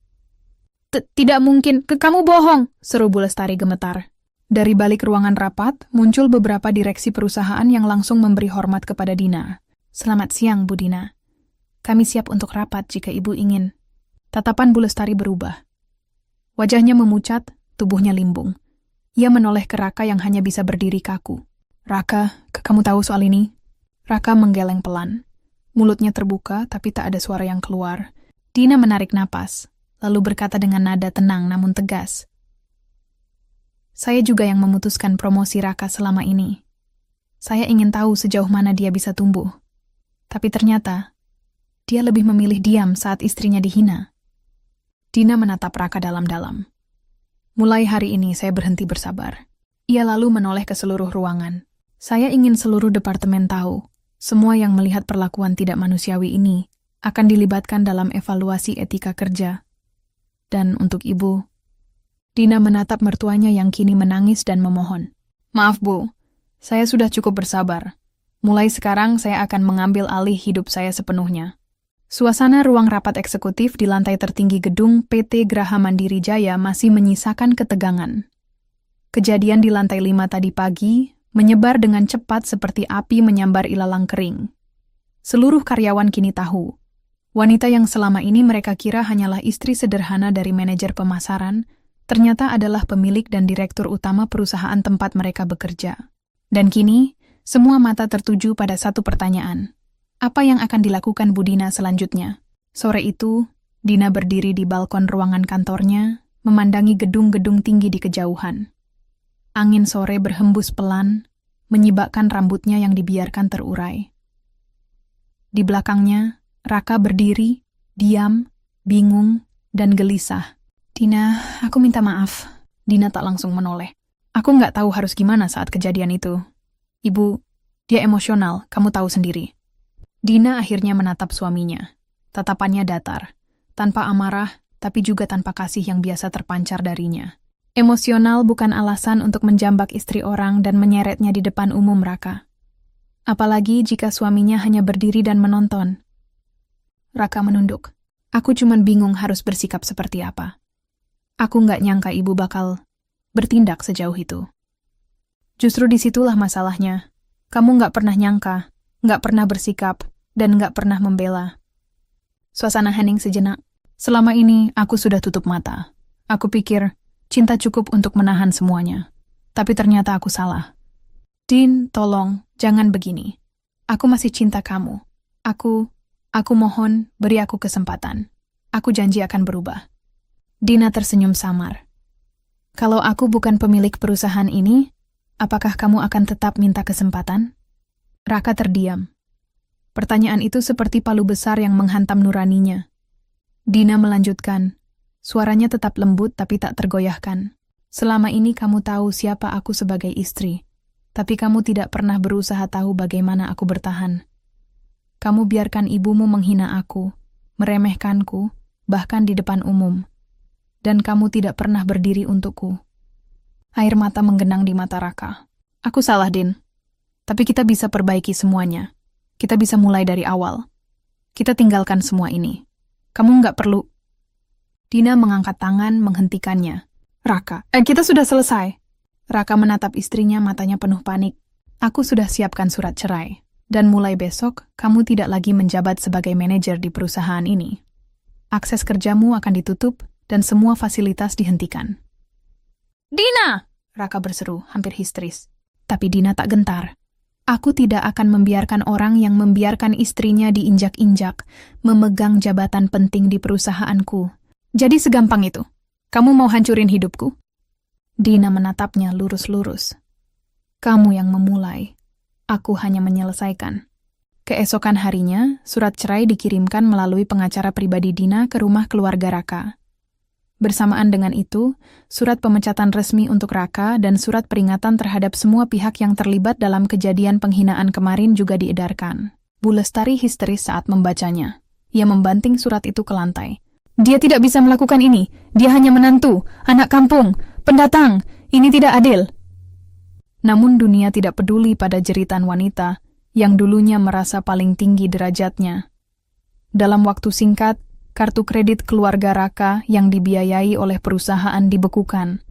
[SPEAKER 1] Tidak mungkin, kamu bohong, seru Bu Lestari gemetar. Dari balik ruangan rapat, muncul beberapa direksi perusahaan yang langsung memberi hormat kepada Dina. Selamat siang, Bu Dina. Kami siap untuk rapat jika ibu ingin. Tatapan Bu Lestari berubah. Wajahnya memucat, tubuhnya limbung. Ia menoleh ke Raka yang hanya bisa berdiri kaku. Raka, kamu tahu soal ini? Raka menggeleng pelan. Mulutnya terbuka, tapi tak ada suara yang keluar. Dina menarik napas, lalu berkata dengan nada tenang namun tegas. Saya juga yang memutuskan promosi Raka selama ini. Saya ingin tahu sejauh mana dia bisa tumbuh. Tapi ternyata, dia lebih memilih diam saat istrinya dihina. Dina menatap Raka dalam-dalam. Mulai hari ini saya berhenti bersabar. Ia lalu menoleh ke seluruh ruangan. Saya ingin seluruh departemen tahu. Semua yang melihat perlakuan tidak manusiawi ini akan dilibatkan dalam evaluasi etika kerja. Dan untuk ibu, Dina menatap mertuanya yang kini menangis dan memohon. Maaf Bu, saya sudah cukup bersabar. Mulai sekarang saya akan mengambil alih hidup saya sepenuhnya. Suasana ruang rapat eksekutif di lantai tertinggi gedung PT Graha Mandiri Jaya masih menyisakan ketegangan. Kejadian di lantai 5 tadi pagi menyebar dengan cepat seperti api menyambar ilalang kering. Seluruh karyawan kini tahu, wanita yang selama ini mereka kira hanyalah istri sederhana dari manajer pemasaran, ternyata adalah pemilik dan direktur utama perusahaan tempat mereka bekerja. Dan kini, semua mata tertuju pada satu pertanyaan. Apa yang akan dilakukan Bu Dina selanjutnya? Sore itu, Dina berdiri di balkon ruangan kantornya, memandangi gedung-gedung tinggi di kejauhan. Angin sore berhembus pelan, menyibakkan rambutnya yang dibiarkan terurai. Di belakangnya, Raka berdiri, diam, bingung, dan gelisah. Dina, aku minta maaf. Dina tak langsung menoleh. Aku nggak tahu harus gimana saat kejadian itu. Ibu, dia emosional, kamu tahu sendiri. Dina akhirnya menatap suaminya. Tatapannya datar, tanpa amarah, tapi juga tanpa kasih yang biasa terpancar darinya. Emosional bukan alasan untuk menjambak istri orang dan menyeretnya di depan umum Raka. Apalagi jika suaminya hanya berdiri dan menonton. Raka menunduk. Aku cuman bingung harus bersikap seperti apa. Aku nggak nyangka ibu bakal bertindak sejauh itu. Justru disitulah masalahnya. Kamu nggak pernah nyangka, nggak pernah bersikap, dan nggak pernah membela. Suasana hening sejenak. Selama ini aku sudah tutup mata. Aku pikir cinta cukup untuk menahan semuanya. Tapi ternyata aku salah. Din, tolong, jangan begini. Aku masih cinta kamu. Aku mohon, beri aku kesempatan. Aku janji akan berubah. Dina tersenyum samar. Kalau aku bukan pemilik perusahaan ini, apakah kamu akan tetap minta kesempatan? Raka terdiam. Pertanyaan itu seperti palu besar yang menghantam nuraninya. Dina melanjutkan. Suaranya tetap lembut tapi tak tergoyahkan. Selama ini kamu tahu siapa aku sebagai istri, tapi kamu tidak pernah berusaha tahu bagaimana aku bertahan. Kamu biarkan ibumu menghina aku, meremehkanku, bahkan di depan umum. Dan kamu tidak pernah berdiri untukku. Air mata menggenang di mata Raka. Aku salah, Din. Tapi kita bisa perbaiki semuanya. Kita bisa mulai dari awal. Kita tinggalkan semua ini. Kamu nggak perlu. Dina mengangkat tangan menghentikannya. Raka, kita sudah selesai. Raka menatap istrinya, matanya penuh panik. Aku sudah siapkan surat cerai. Dan mulai besok, kamu tidak lagi menjabat sebagai manajer di perusahaan ini. Akses kerjamu akan ditutup dan semua fasilitas dihentikan. Dina! Raka berseru, hampir histeris. Tapi Dina tak gentar. Aku tidak akan membiarkan orang yang membiarkan istrinya diinjak-injak, memegang jabatan penting di perusahaanku. Jadi segampang itu. Kamu mau hancurin hidupku? Dina menatapnya lurus-lurus. Kamu yang memulai. Aku hanya menyelesaikan. Keesokan harinya, surat cerai dikirimkan melalui pengacara pribadi Dina ke rumah keluarga Raka. Bersamaan dengan itu, surat pemecatan resmi untuk Raka dan surat peringatan terhadap semua pihak yang terlibat dalam kejadian penghinaan kemarin juga diedarkan. Bu Lestari histeris saat membacanya. Ia membanting surat itu ke lantai. Dia tidak bisa melakukan ini. Dia hanya menantu, anak kampung, pendatang. Ini tidak adil. Namun dunia tidak peduli pada jeritan wanita yang dulunya merasa paling tinggi derajatnya. Dalam waktu singkat, kartu kredit keluarga Raka yang dibiayai oleh perusahaan dibekukan.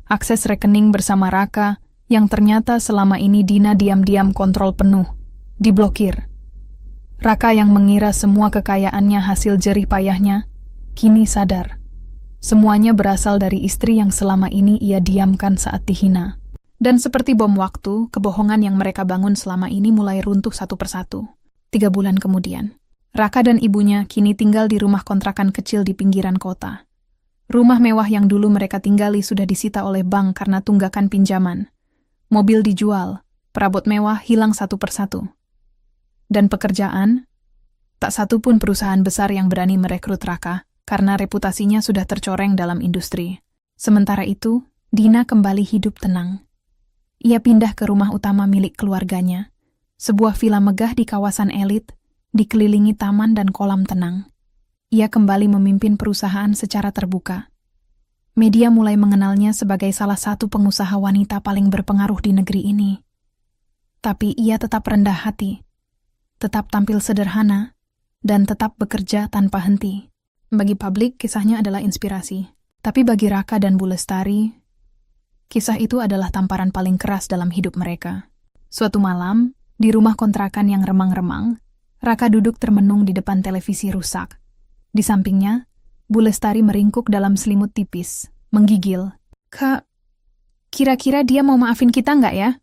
[SPEAKER 1] Akses rekening bersama Raka yang ternyata selama ini Dina diam-diam kontrol penuh, diblokir. Raka yang mengira semua kekayaannya hasil jerih payahnya, kini sadar. Semuanya berasal dari istri yang selama ini ia diamkan saat dihina. Dan seperti bom waktu, kebohongan yang mereka bangun selama ini mulai runtuh satu persatu. 3 bulan kemudian, Raka dan ibunya kini tinggal di rumah kontrakan kecil di pinggiran kota. Rumah mewah yang dulu mereka tinggali sudah disita oleh bank karena tunggakan pinjaman. Mobil dijual, perabot mewah hilang satu persatu. Dan pekerjaan, tak satu pun perusahaan besar yang berani merekrut Raka karena reputasinya sudah tercoreng dalam industri. Sementara itu, Dina kembali hidup tenang. Ia pindah ke rumah utama milik keluarganya, sebuah villa megah di kawasan elit, dikelilingi taman dan kolam tenang. Ia kembali memimpin perusahaan secara terbuka. Media mulai mengenalnya sebagai salah satu pengusaha wanita paling berpengaruh di negeri ini. Tapi ia tetap rendah hati, tetap tampil sederhana, dan tetap bekerja tanpa henti. Bagi publik, kisahnya adalah inspirasi. Tapi bagi Raka dan Bu Lestari, kisah itu adalah tamparan paling keras dalam hidup mereka. Suatu malam, di rumah kontrakan yang remang-remang, Raka duduk termenung di depan televisi rusak. Di sampingnya, Bu Lestari meringkuk dalam selimut tipis, menggigil. "Kak, kira-kira dia mau maafin kita nggak ya?"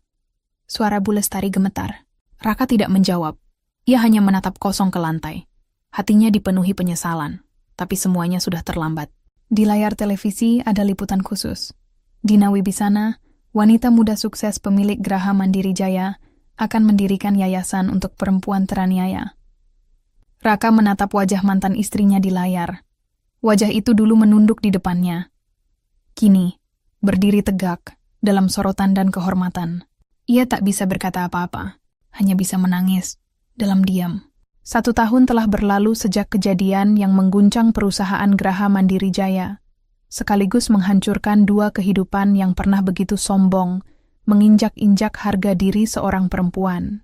[SPEAKER 1] Suara Bu Lestari gemetar. Raka tidak menjawab. Ia hanya menatap kosong ke lantai. Hatinya dipenuhi penyesalan, tapi semuanya sudah terlambat. Di layar televisi ada liputan khusus. Dina Wibisana, wanita muda sukses pemilik Graha Mandiri Jaya, akan mendirikan yayasan untuk perempuan teraniaya. Raka menatap wajah mantan istrinya di layar. Wajah itu dulu menunduk di depannya. Kini, berdiri tegak, dalam sorotan dan kehormatan. Ia tak bisa berkata apa-apa, hanya bisa menangis, dalam diam. 1 tahun telah berlalu sejak kejadian yang mengguncang perusahaan Graha Mandiri Jaya, sekaligus menghancurkan 2 kehidupan yang pernah begitu sombong, menginjak-injak harga diri seorang perempuan.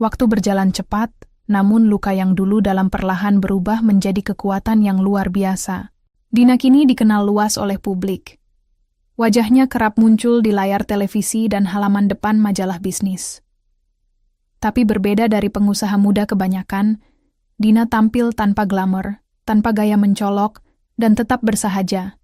[SPEAKER 1] Waktu berjalan cepat, namun luka yang dulu dalam perlahan berubah menjadi kekuatan yang luar biasa. Dina kini dikenal luas oleh publik. Wajahnya kerap muncul di layar televisi dan halaman depan majalah bisnis. Tapi berbeda dari pengusaha muda kebanyakan, Dina tampil tanpa glamor, tanpa gaya mencolok, dan tetap bersahaja.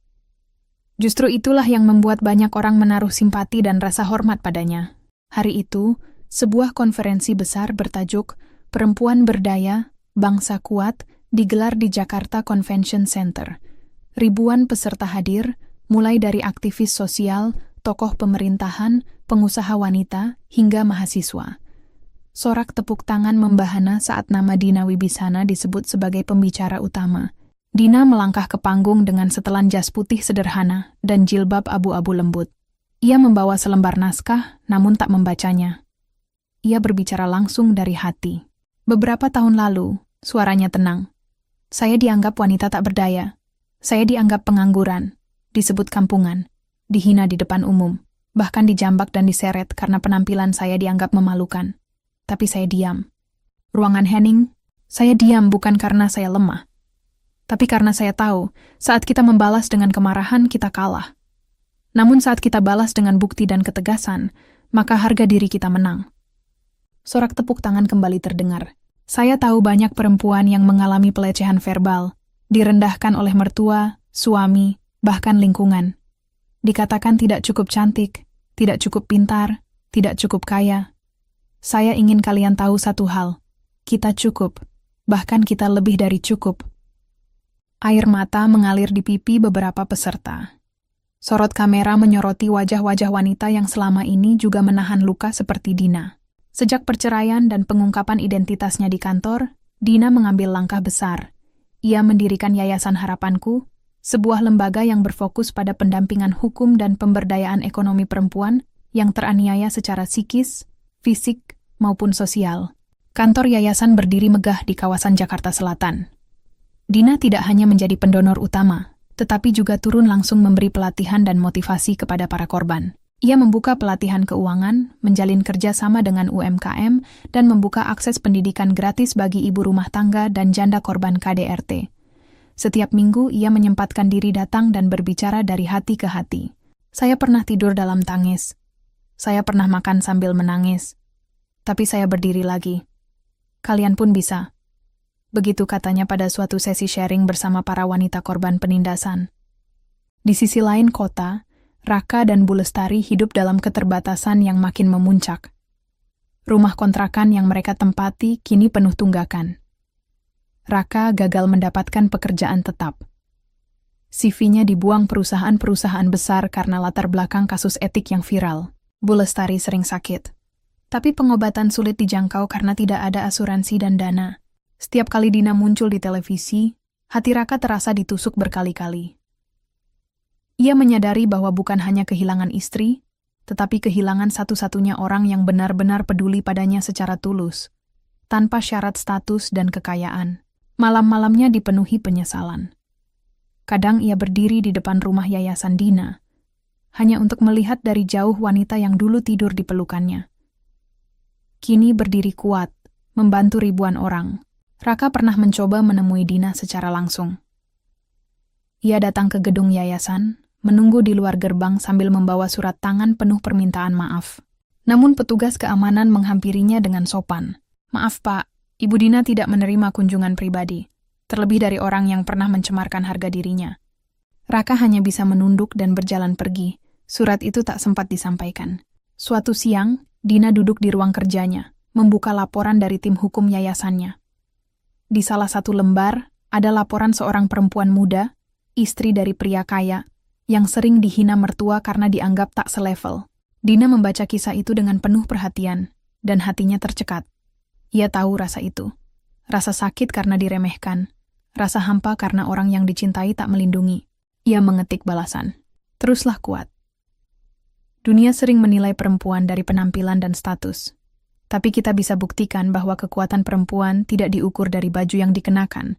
[SPEAKER 1] Justru itulah yang membuat banyak orang menaruh simpati dan rasa hormat padanya. Hari itu, sebuah konferensi besar bertajuk Perempuan Berdaya, Bangsa Kuat digelar di Jakarta Convention Center. Ribuan peserta hadir, mulai dari aktivis sosial, tokoh pemerintahan, pengusaha wanita, hingga mahasiswa. Sorak tepuk tangan membahana saat nama Dina Wibisana disebut sebagai pembicara utama. Dina melangkah ke panggung dengan setelan jas putih sederhana dan jilbab abu-abu lembut. Ia membawa selembar naskah, namun tak membacanya. Ia berbicara langsung dari hati. Beberapa tahun lalu, suaranya tenang. Saya dianggap wanita tak berdaya. Saya dianggap pengangguran, disebut kampungan, dihina di depan umum, bahkan dijambak dan diseret karena penampilan saya dianggap memalukan. Tapi saya diam. Ruangan Henning, saya diam bukan karena saya lemah. Tapi karena saya tahu, saat kita membalas dengan kemarahan, kita kalah. Namun saat kita balas dengan bukti dan ketegasan, maka harga diri kita menang. Sorak tepuk tangan kembali terdengar. Saya tahu banyak perempuan yang mengalami pelecehan verbal, direndahkan oleh mertua, suami, bahkan lingkungan. Dikatakan tidak cukup cantik, tidak cukup pintar, tidak cukup kaya. Saya ingin kalian tahu satu hal. Kita cukup, bahkan kita lebih dari cukup. Air mata mengalir di pipi beberapa peserta. Sorot kamera menyoroti wajah-wajah wanita yang selama ini juga menahan luka seperti Dina. Sejak perceraian dan pengungkapan identitasnya di kantor, Dina mengambil langkah besar. Ia mendirikan Yayasan Harapanku, sebuah lembaga yang berfokus pada pendampingan hukum dan pemberdayaan ekonomi perempuan yang teraniaya secara psikis, fisik, maupun sosial. Kantor yayasan berdiri megah di kawasan Jakarta Selatan. Dina tidak hanya menjadi pendonor utama, tetapi juga turun langsung memberi pelatihan dan motivasi kepada para korban. Ia membuka pelatihan keuangan, menjalin kerjasama dengan UMKM, dan membuka akses pendidikan gratis bagi ibu rumah tangga dan janda korban KDRT. Setiap minggu ia menyempatkan diri datang dan berbicara dari hati ke hati. Saya pernah tidur dalam tangis. Saya pernah makan sambil menangis. Tapi saya berdiri lagi. Kalian pun bisa. Begitu katanya pada suatu sesi sharing bersama para wanita korban penindasan. Di sisi lain kota, Raka dan Bu Lestari hidup dalam keterbatasan yang makin memuncak. Rumah kontrakan yang mereka tempati kini penuh tunggakan. Raka gagal mendapatkan pekerjaan tetap. CV-nya dibuang perusahaan-perusahaan besar karena latar belakang kasus etik yang viral. Bu Lestari sering sakit. Tapi pengobatan sulit dijangkau karena tidak ada asuransi dan dana. Setiap kali Dina muncul di televisi, hati Raka terasa ditusuk berkali-kali. Ia menyadari bahwa bukan hanya kehilangan istri, tetapi kehilangan satu-satunya orang yang benar-benar peduli padanya secara tulus, tanpa syarat status dan kekayaan. Malam-malamnya dipenuhi penyesalan. Kadang ia berdiri di depan rumah yayasan Dina, hanya untuk melihat dari jauh wanita yang dulu tidur di pelukannya. Kini berdiri kuat, membantu ribuan orang. Raka pernah mencoba menemui Dina secara langsung. Ia datang ke gedung yayasan, menunggu di luar gerbang sambil membawa surat tangan penuh permintaan maaf. Namun petugas keamanan menghampirinya dengan sopan. "Maaf Pak, Ibu Dina tidak menerima kunjungan pribadi, terlebih dari orang yang pernah mencemarkan harga dirinya." Raka hanya bisa menunduk dan berjalan pergi. Surat itu tak sempat disampaikan. Suatu siang, Dina duduk di ruang kerjanya, membuka laporan dari tim hukum yayasannya. Di salah satu lembar, ada laporan seorang perempuan muda, istri dari pria kaya, yang sering dihina mertua karena dianggap tak selevel. Dina membaca kisah itu dengan penuh perhatian, dan hatinya tercekat. Ia tahu rasa itu. Rasa sakit karena diremehkan, rasa hampa karena orang yang dicintai tak melindungi. Ia mengetik balasan. "Teruslah kuat. Dunia sering menilai perempuan dari penampilan dan status. Tapi kita bisa buktikan bahwa kekuatan perempuan tidak diukur dari baju yang dikenakan,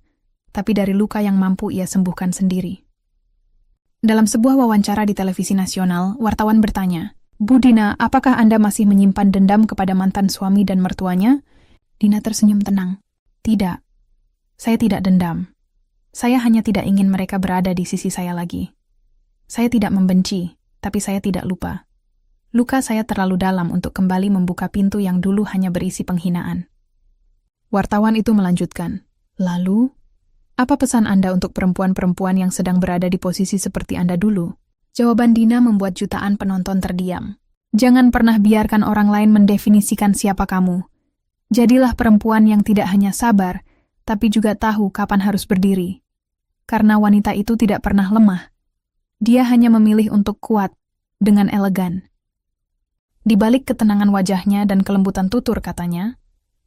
[SPEAKER 1] tapi dari luka yang mampu ia sembuhkan sendiri." Dalam sebuah wawancara di televisi nasional, wartawan bertanya, "Bu Dina, apakah Anda masih menyimpan dendam kepada mantan suami dan mertuanya?" Dina tersenyum tenang. "Tidak. Saya tidak dendam. Saya hanya tidak ingin mereka berada di sisi saya lagi. Saya tidak membenci, tapi saya tidak lupa. Luka saya terlalu dalam untuk kembali membuka pintu yang dulu hanya berisi penghinaan." Wartawan itu melanjutkan, "Lalu, apa pesan Anda untuk perempuan-perempuan yang sedang berada di posisi seperti Anda dulu?" Jawaban Dina membuat jutaan penonton terdiam. "Jangan pernah biarkan orang lain mendefinisikan siapa kamu. Jadilah perempuan yang tidak hanya sabar, tapi juga tahu kapan harus berdiri. Karena wanita itu tidak pernah lemah. Dia hanya memilih untuk kuat, dengan elegan." Di balik ketenangan wajahnya dan kelembutan tutur katanya,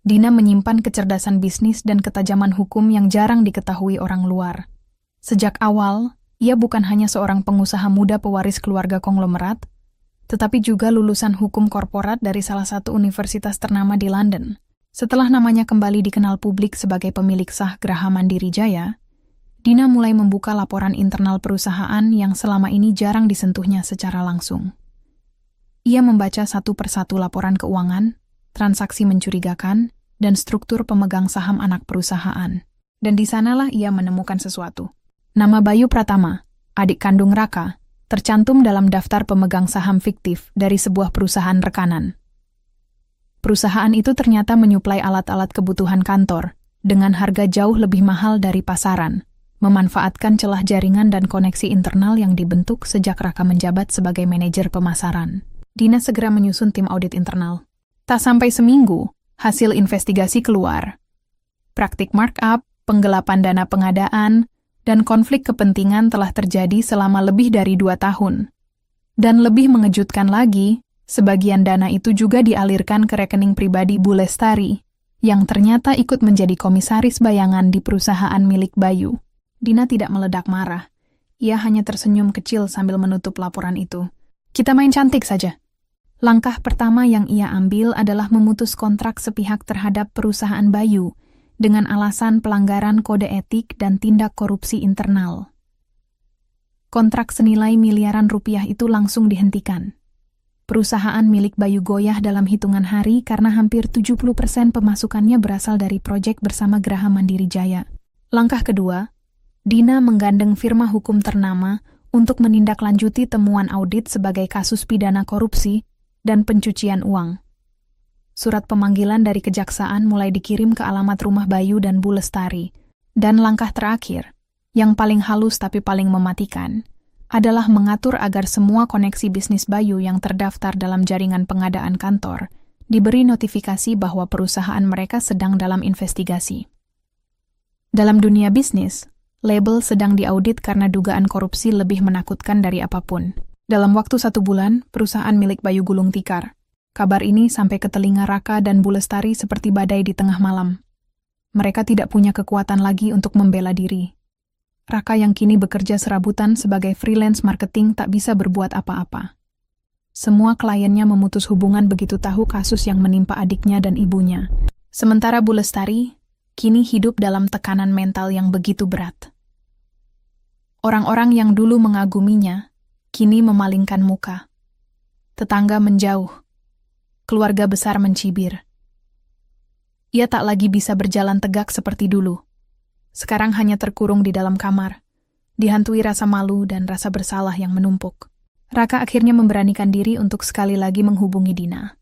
[SPEAKER 1] Dina menyimpan kecerdasan bisnis dan ketajaman hukum yang jarang diketahui orang luar. Sejak awal, ia bukan hanya seorang pengusaha muda pewaris keluarga konglomerat, tetapi juga lulusan hukum korporat dari salah satu universitas ternama di London. Setelah namanya kembali dikenal publik sebagai pemilik sah Graha Mandiri Jaya, Dina mulai membuka laporan internal perusahaan yang selama ini jarang disentuhnya secara langsung. Ia membaca satu persatu laporan keuangan, transaksi mencurigakan, dan struktur pemegang saham anak perusahaan. Dan di sanalah ia menemukan sesuatu. Nama Bayu Pratama, adik kandung Raka, tercantum dalam daftar pemegang saham fiktif dari sebuah perusahaan rekanan. Perusahaan itu ternyata menyuplai alat-alat kebutuhan kantor dengan harga jauh lebih mahal dari pasaran, memanfaatkan celah jaringan dan koneksi internal yang dibentuk sejak Raka menjabat sebagai manajer pemasaran. Dina segera menyusun tim audit internal. Tak sampai seminggu, hasil investigasi keluar. Praktik markup, penggelapan dana pengadaan, dan konflik kepentingan telah terjadi selama lebih dari 2 tahun. Dan lebih mengejutkan lagi, sebagian dana itu juga dialirkan ke rekening pribadi Bu Lestari, yang ternyata ikut menjadi komisaris bayangan di perusahaan milik Bayu. Dina tidak meledak marah. Ia hanya tersenyum kecil sambil menutup laporan itu. "Kita main cantik saja." Langkah pertama yang ia ambil adalah memutus kontrak sepihak terhadap perusahaan Bayu dengan alasan pelanggaran kode etik dan tindak korupsi internal. Kontrak senilai miliaran rupiah itu langsung dihentikan. Perusahaan milik Bayu goyah dalam hitungan hari karena hampir 70% pemasukannya berasal dari proyek bersama Graha Mandiri Jaya. Langkah kedua, Dina menggandeng firma hukum ternama untuk menindaklanjuti temuan audit sebagai kasus pidana korupsi dan pencucian uang. Surat pemanggilan dari kejaksaan mulai dikirim ke alamat rumah Bayu dan Bu Lestari. Dan langkah terakhir, yang paling halus tapi paling mematikan, adalah mengatur agar semua koneksi bisnis Bayu yang terdaftar dalam jaringan pengadaan kantor diberi notifikasi bahwa perusahaan mereka sedang dalam investigasi. Dalam dunia bisnis, label sedang diaudit karena dugaan korupsi lebih menakutkan dari apapun. Dalam waktu 1 bulan, perusahaan milik Bayu gulung tikar. Kabar ini sampai ke telinga Raka dan Bu Lestari seperti badai di tengah malam. Mereka tidak punya kekuatan lagi untuk membela diri. Raka yang kini bekerja serabutan sebagai freelance marketing tak bisa berbuat apa-apa. Semua kliennya memutus hubungan begitu tahu kasus yang menimpa adiknya dan ibunya. Sementara Bu Lestari kini hidup dalam tekanan mental yang begitu berat. Orang-orang yang dulu mengaguminya kini memalingkan muka. Tetangga menjauh. Keluarga besar mencibir. Ia tak lagi bisa berjalan tegak seperti dulu. Sekarang hanya terkurung di dalam kamar, dihantui rasa malu dan rasa bersalah yang menumpuk. Raka akhirnya memberanikan diri untuk sekali lagi menghubungi Dina.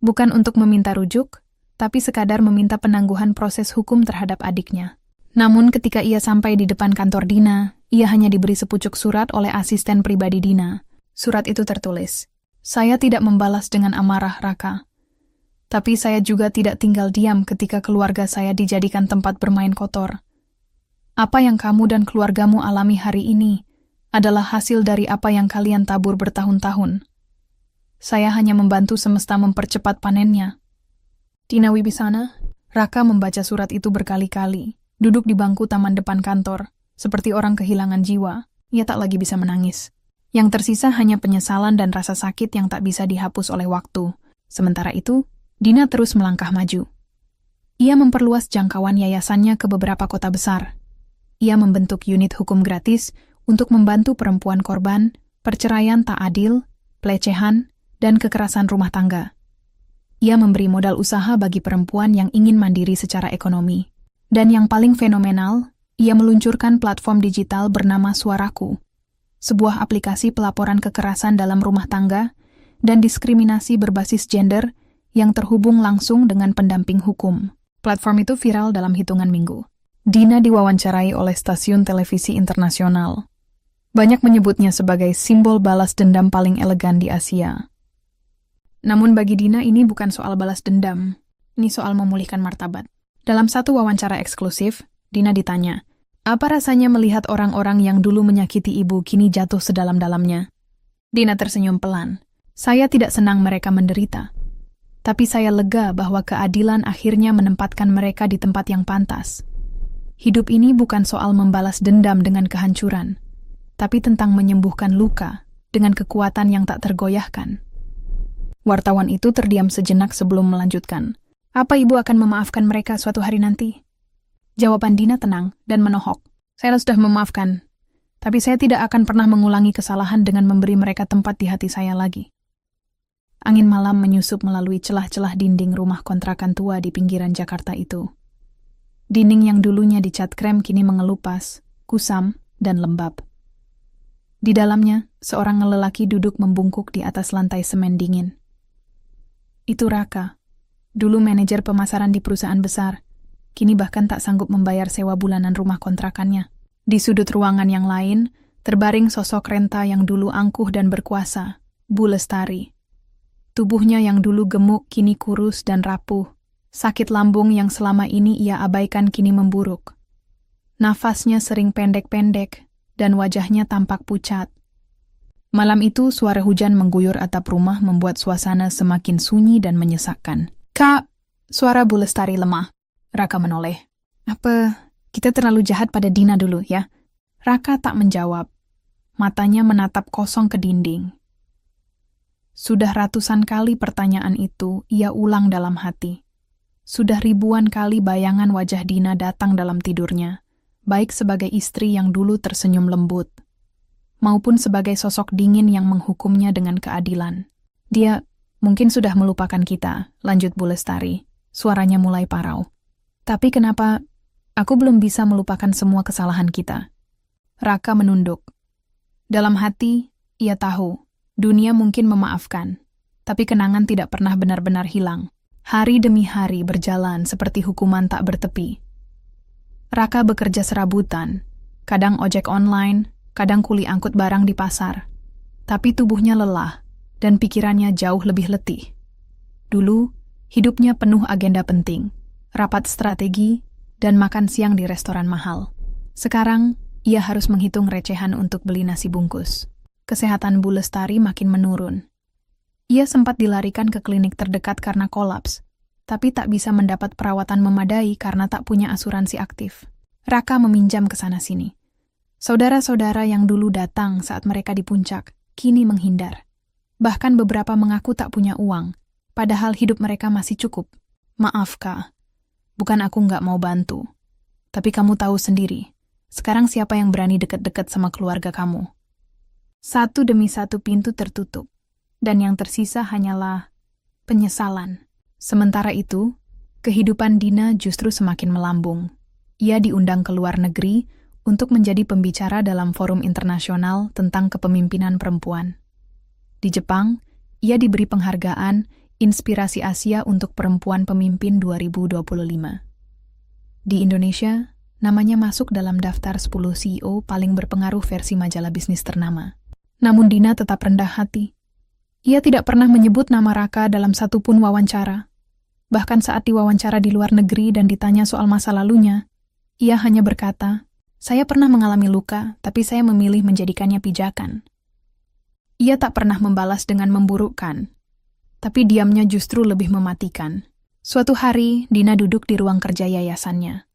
[SPEAKER 1] Bukan untuk meminta rujuk, tapi sekadar meminta penangguhan proses hukum terhadap adiknya. Namun ketika ia sampai di depan kantor Dina, ia hanya diberi sepucuk surat oleh asisten pribadi Dina. Surat itu tertulis, "Saya tidak membalas dengan amarah, Raka. Tapi saya juga tidak tinggal diam ketika keluarga saya dijadikan tempat bermain kotor. Apa yang kamu dan keluargamu alami hari ini adalah hasil dari apa yang kalian tabur bertahun-tahun. Saya hanya membantu semesta mempercepat panennya." Dina Wibisana, Raka membaca surat itu berkali-kali, duduk di bangku taman depan kantor, seperti orang kehilangan jiwa. Ia tak lagi bisa menangis. Yang tersisa hanya penyesalan dan rasa sakit yang tak bisa dihapus oleh waktu. Sementara itu, Dina terus melangkah maju. Ia memperluas jangkauan yayasannya ke beberapa kota besar. Ia membentuk unit hukum gratis untuk membantu perempuan korban, perceraian tak adil, pelecehan, dan kekerasan rumah tangga. Ia memberi modal usaha bagi perempuan yang ingin mandiri secara ekonomi. Dan yang paling fenomenal, ia meluncurkan platform digital bernama Suaraku, sebuah aplikasi pelaporan kekerasan dalam rumah tangga dan diskriminasi berbasis gender yang terhubung langsung dengan pendamping hukum. Platform itu viral dalam hitungan minggu. Dina diwawancarai oleh stasiun televisi internasional. Banyak menyebutnya sebagai simbol balas dendam paling elegan di Asia. Namun bagi Dina ini bukan soal balas dendam, ini soal memulihkan martabat. Dalam satu wawancara eksklusif, Dina ditanya, apa rasanya melihat orang-orang yang dulu menyakiti ibu kini jatuh sedalam-dalamnya? Dina tersenyum pelan. Saya tidak senang mereka menderita. Tapi saya lega bahwa keadilan akhirnya menempatkan mereka di tempat yang pantas. Hidup ini bukan soal membalas dendam dengan kehancuran, tapi tentang menyembuhkan luka dengan kekuatan yang tak tergoyahkan. Wartawan itu terdiam sejenak sebelum melanjutkan. Apa ibu akan memaafkan mereka suatu hari nanti? Jawaban Dina tenang dan menohok. Saya sudah memaafkan, tapi saya tidak akan pernah mengulangi kesalahan dengan memberi mereka tempat di hati saya lagi. Angin malam menyusup melalui celah-celah dinding rumah kontrakan tua di pinggiran Jakarta itu. Dinding yang dulunya dicat krem kini mengelupas, kusam, dan lembab. Di dalamnya, seorang lelaki duduk membungkuk di atas lantai semen dingin. Itu Raka, dulu manajer pemasaran di perusahaan besar. Kini bahkan tak sanggup membayar sewa bulanan rumah kontrakannya. Di sudut ruangan yang lain, terbaring sosok renta yang dulu angkuh dan berkuasa, Bu Lestari. Tubuhnya yang dulu gemuk kini kurus dan rapuh. Sakit lambung yang selama ini ia abaikan kini memburuk. Nafasnya sering pendek-pendek dan wajahnya tampak pucat. Malam itu suara hujan mengguyur atap rumah membuat suasana semakin sunyi dan menyesakkan. "Kak," suara Bu Lestari lemah. Raka menoleh. "Apa kita terlalu jahat pada Dina dulu ya?" Raka tak menjawab. Matanya menatap kosong ke dinding. Sudah ratusan kali pertanyaan itu ia ulang dalam hati. Sudah ribuan kali bayangan wajah Dina datang dalam tidurnya, baik sebagai istri yang dulu tersenyum lembut, maupun sebagai sosok dingin yang menghukumnya dengan keadilan. Dia mungkin sudah melupakan kita, lanjut Bu Lestari. Suaranya mulai parau. Tapi kenapa aku belum bisa melupakan semua kesalahan kita? Raka menunduk. Dalam hati, ia tahu, dunia mungkin memaafkan, tapi kenangan tidak pernah benar-benar hilang. Hari demi hari berjalan seperti hukuman tak bertepi. Raka bekerja serabutan, kadang ojek online, kadang kuli angkut barang di pasar. Tapi tubuhnya lelah, dan pikirannya jauh lebih letih. Dulu, hidupnya penuh agenda penting, rapat strategi, dan makan siang di restoran mahal. Sekarang, ia harus menghitung recehan untuk beli nasi bungkus. Kesehatan Bu Lestari makin menurun. Ia sempat dilarikan ke klinik terdekat karena kolaps, tapi tak bisa mendapat perawatan memadai karena tak punya asuransi aktif. Raka meminjam ke sana-sini. Saudara-saudara yang dulu datang saat mereka di puncak, kini menghindar. Bahkan beberapa mengaku tak punya uang, padahal hidup mereka masih cukup. Maaf, Kak. Bukan aku nggak mau bantu. Tapi kamu tahu sendiri, sekarang siapa yang berani deket-deket sama keluarga kamu? Satu demi satu pintu tertutup, dan yang tersisa hanyalah penyesalan. Sementara itu, kehidupan Dina justru semakin melambung. Ia diundang ke luar negeri untuk menjadi pembicara dalam forum internasional tentang kepemimpinan perempuan. Di Jepang, ia diberi penghargaan Inspirasi Asia untuk Perempuan Pemimpin 2025. Di Indonesia, namanya masuk dalam daftar 10 CEO paling berpengaruh versi majalah bisnis ternama. Namun Dina tetap rendah hati. Ia tidak pernah menyebut nama Raka dalam satupun wawancara. Bahkan saat diwawancara di luar negeri dan ditanya soal masa lalunya, ia hanya berkata, "Saya pernah mengalami luka, tapi saya memilih menjadikannya pijakan." Ia tak pernah membalas dengan memburukkan, tapi diamnya justru lebih mematikan. Suatu hari, Dina duduk di ruang kerja yayasannya.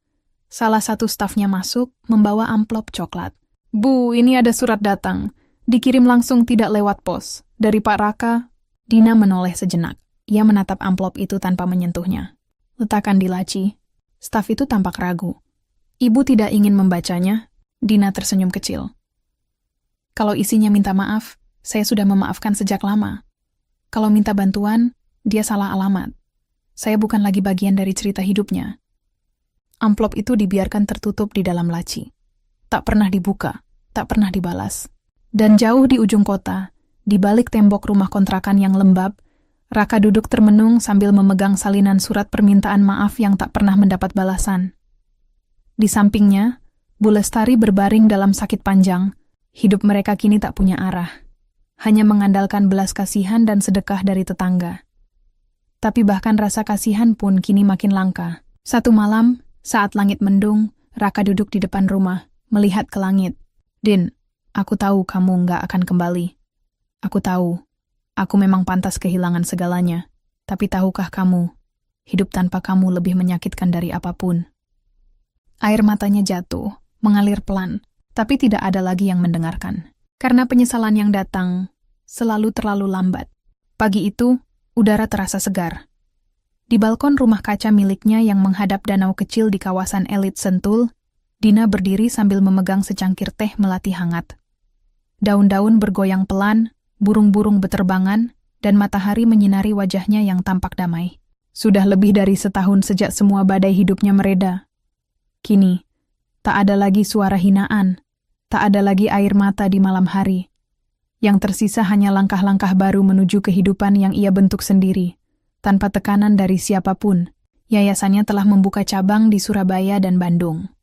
[SPEAKER 1] Salah satu stafnya masuk, membawa amplop coklat. "Bu, ini ada surat datang. Dikirim langsung tidak lewat pos. Dari Pak Raka." Dina menoleh sejenak. Ia menatap amplop itu tanpa menyentuhnya. "Letakkan di laci." Staf itu tampak ragu. "Ibu tidak ingin membacanya?" Dina tersenyum kecil. "Kalau isinya minta maaf, saya sudah memaafkan sejak lama. Kalau minta bantuan, dia salah alamat. Saya bukan lagi bagian dari cerita hidupnya." Amplop itu dibiarkan tertutup di dalam laci. Tak pernah dibuka, tak pernah dibalas. Dan jauh di ujung kota, di balik tembok rumah kontrakan yang lembab, Raka duduk termenung sambil memegang salinan surat permintaan maaf yang tak pernah mendapat balasan. Di sampingnya, Bu Lestari berbaring dalam sakit panjang. Hidup mereka kini tak punya arah. Hanya mengandalkan belas kasihan dan sedekah dari tetangga. Tapi bahkan rasa kasihan pun kini makin langka. Satu malam, saat langit mendung, Raka duduk di depan rumah, melihat ke langit. "Din, aku tahu kamu nggak akan kembali. Aku tahu, aku memang pantas kehilangan segalanya. Tapi tahukah kamu, hidup tanpa kamu lebih menyakitkan dari apapun." Air matanya jatuh, mengalir pelan, tapi tidak ada lagi yang mendengarkan. Karena penyesalan yang datang selalu terlalu lambat. Pagi itu, udara terasa segar. Di balkon rumah kaca miliknya yang menghadap danau kecil di kawasan elit Sentul, Dina berdiri sambil memegang secangkir teh melati hangat. Daun-daun bergoyang pelan, burung-burung beterbangan, dan matahari menyinari wajahnya yang tampak damai. Sudah lebih dari setahun sejak semua badai hidupnya mereda. Kini, tak ada lagi suara hinaan, tak ada lagi air mata di malam hari. Yang tersisa hanya langkah-langkah baru menuju kehidupan yang ia bentuk sendiri, tanpa tekanan dari siapapun. Yayasannya telah membuka cabang di Surabaya dan Bandung.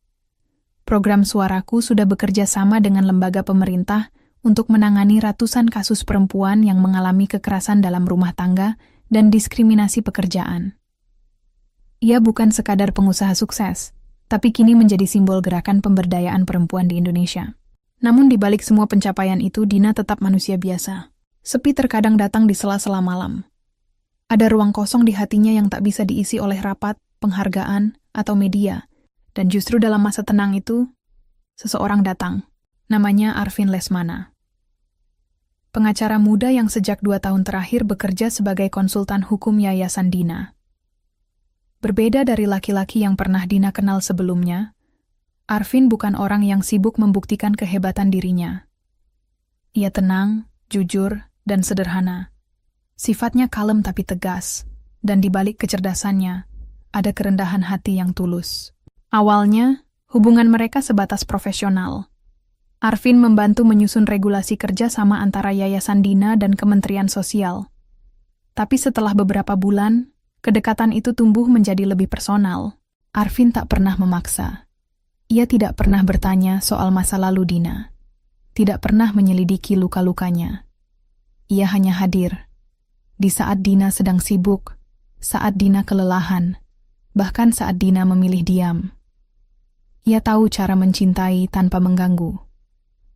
[SPEAKER 1] Program Suaraku sudah bekerja sama dengan lembaga pemerintah untuk menangani ratusan kasus perempuan yang mengalami kekerasan dalam rumah tangga dan diskriminasi pekerjaan. Ia bukan sekadar pengusaha sukses, tapi kini menjadi simbol gerakan pemberdayaan perempuan di Indonesia. Namun di balik semua pencapaian itu, Dina tetap manusia biasa. Sepi terkadang datang di sela-sela malam. Ada ruang kosong di hatinya yang tak bisa diisi oleh rapat, penghargaan, atau media. Dan justru dalam masa tenang itu, seseorang datang. Namanya Arvin Lesmana. Pengacara muda yang sejak 2 tahun terakhir bekerja sebagai konsultan hukum Yayasan Dina. Berbeda dari laki-laki yang pernah Dina kenal sebelumnya, Arvin bukan orang yang sibuk membuktikan kehebatan dirinya. Ia tenang, jujur, dan sederhana. Sifatnya kalem tapi tegas, dan di balik kecerdasannya, ada kerendahan hati yang tulus. Awalnya, hubungan mereka sebatas profesional. Arvin membantu menyusun regulasi kerja sama antara Yayasan Dina dan Kementerian Sosial. Tapi setelah beberapa bulan, kedekatan itu tumbuh menjadi lebih personal. Arvin tak pernah memaksa. Ia tidak pernah bertanya soal masa lalu Dina. Tidak pernah menyelidiki luka-lukanya. Ia hanya hadir. Di saat Dina sedang sibuk, saat Dina kelelahan, bahkan saat Dina memilih diam. Ia tahu cara mencintai tanpa mengganggu,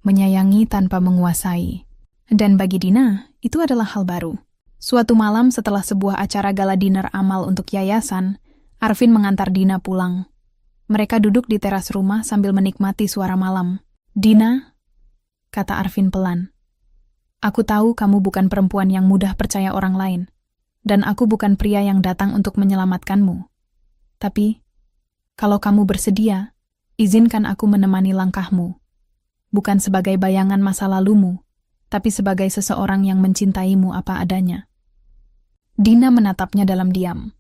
[SPEAKER 1] menyayangi tanpa menguasai. Dan bagi Dina, itu adalah hal baru. Suatu malam setelah sebuah acara gala dinner amal untuk yayasan, Arvin mengantar Dina pulang. Mereka duduk di teras rumah sambil menikmati suara malam. "Dina," kata Arvin pelan, "aku tahu kamu bukan perempuan yang mudah percaya orang lain, dan aku bukan pria yang datang untuk menyelamatkanmu. Tapi, kalau kamu bersedia, izinkan aku menemani langkahmu, bukan sebagai bayangan masa lalumu, tapi sebagai seseorang yang mencintaimu apa adanya." Dina menatapnya dalam diam.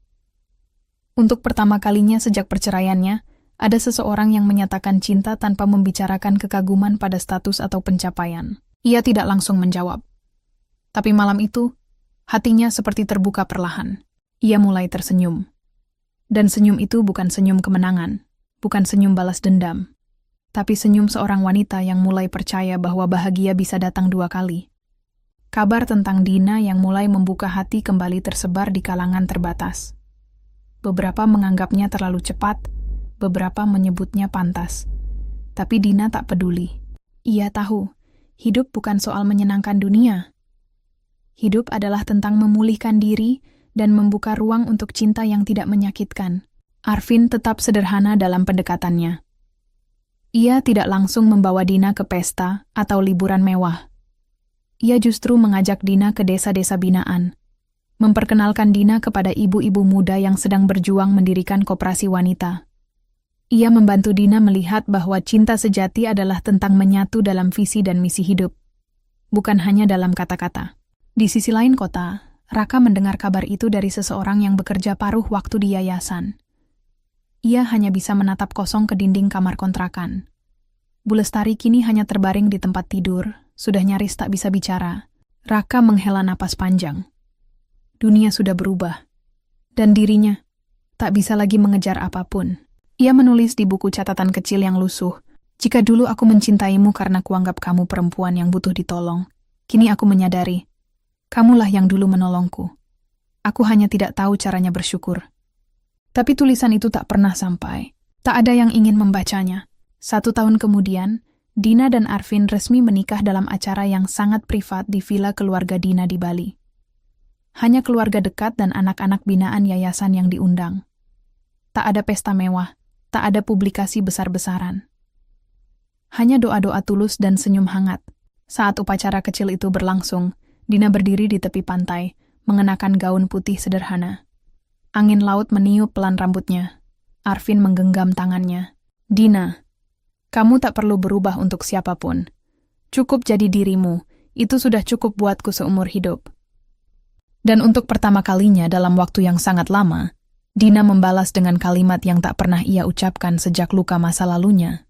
[SPEAKER 1] Untuk pertama kalinya sejak perceraiannya, ada seseorang yang menyatakan cinta tanpa membicarakan kekaguman pada status atau pencapaian. Ia tidak langsung menjawab. Tapi malam itu, hatinya seperti terbuka perlahan. Ia mulai tersenyum. Dan senyum itu bukan senyum kemenangan, bukan senyum balas dendam, tapi senyum seorang wanita yang mulai percaya bahwa bahagia bisa datang dua kali. Kabar tentang Dina yang mulai membuka hati kembali tersebar di kalangan terbatas. Beberapa menganggapnya terlalu cepat, beberapa menyebutnya pantas. Tapi Dina tak peduli. Ia tahu, hidup bukan soal menyenangkan dunia. Hidup adalah tentang memulihkan diri dan membuka ruang untuk cinta yang tidak menyakitkan. Arvin tetap sederhana dalam pendekatannya. Ia tidak langsung membawa Dina ke pesta atau liburan mewah. Ia justru mengajak Dina ke desa-desa binaan, memperkenalkan Dina kepada ibu-ibu muda yang sedang berjuang mendirikan koperasi wanita. Ia membantu Dina melihat bahwa cinta sejati adalah tentang menyatu dalam visi dan misi hidup, bukan hanya dalam kata-kata. Di sisi lain kota, Raka mendengar kabar itu dari seseorang yang bekerja paruh waktu di yayasan. Ia hanya bisa menatap kosong ke dinding kamar kontrakan. Bu Lestari kini hanya terbaring di tempat tidur, sudah nyaris tak bisa bicara. Raka menghela napas panjang. Dunia sudah berubah, dan dirinya tak bisa lagi mengejar apapun. Ia menulis di buku catatan kecil yang lusuh, "Jika dulu aku mencintaimu karena kuanggap kamu perempuan yang butuh ditolong, kini aku menyadari, kamulah yang dulu menolongku. Aku hanya tidak tahu caranya bersyukur." Tapi tulisan itu tak pernah sampai. Tak ada yang ingin membacanya. 1 tahun kemudian, Dina dan Arvin resmi menikah dalam acara yang sangat privat di villa keluarga Dina di Bali. Hanya keluarga dekat dan anak-anak binaan yayasan yang diundang. Tak ada pesta mewah. Tak ada publikasi besar-besaran. Hanya doa-doa tulus dan senyum hangat. Saat upacara kecil itu berlangsung, Dina berdiri di tepi pantai, mengenakan gaun putih sederhana. Angin laut meniup pelan rambutnya. Arvin menggenggam tangannya. "Dina, kamu tak perlu berubah untuk siapapun. Cukup jadi dirimu, itu sudah cukup buatku seumur hidup." Dan untuk pertama kalinya dalam waktu yang sangat lama, Dina membalas dengan kalimat yang tak pernah ia ucapkan sejak luka masa lalunya.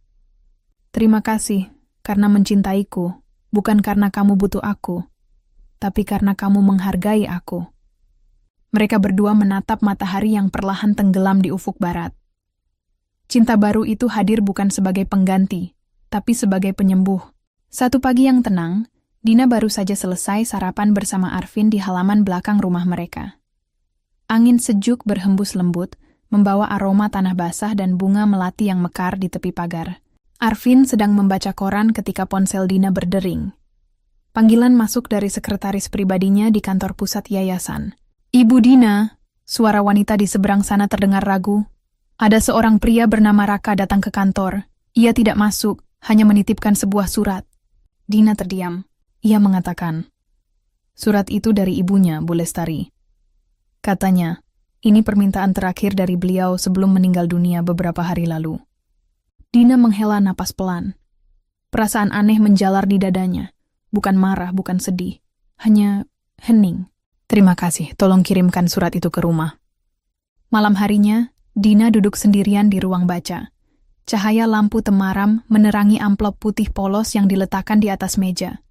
[SPEAKER 1] "Terima kasih karena mencintaiku, bukan karena kamu butuh aku, tapi karena kamu menghargai aku." Mereka berdua menatap matahari yang perlahan tenggelam di ufuk barat. Cinta baru itu hadir bukan sebagai pengganti, tapi sebagai penyembuh. Satu pagi yang tenang, Dina baru saja selesai sarapan bersama Arvin di halaman belakang rumah mereka. Angin sejuk berhembus lembut, membawa aroma tanah basah dan bunga melati yang mekar di tepi pagar. Arvin sedang membaca koran ketika ponsel Dina berdering. Panggilan masuk dari sekretaris pribadinya di kantor pusat yayasan. "Ibu Dina," suara wanita di seberang sana terdengar ragu. "Ada seorang pria bernama Raka datang ke kantor. Ia tidak masuk, hanya menitipkan sebuah surat." Dina terdiam. Ia mengatakan, "Surat itu dari ibunya, Bu Lestari. Katanya, ini permintaan terakhir dari beliau sebelum meninggal dunia beberapa hari lalu." Dina menghela napas pelan. Perasaan aneh menjalar di dadanya. Bukan marah, bukan sedih. Hanya hening. Terima kasih, tolong kirimkan surat itu ke rumah. Malam harinya, Dina duduk sendirian di ruang baca. Cahaya lampu temaram menerangi amplop putih polos yang diletakkan di atas meja.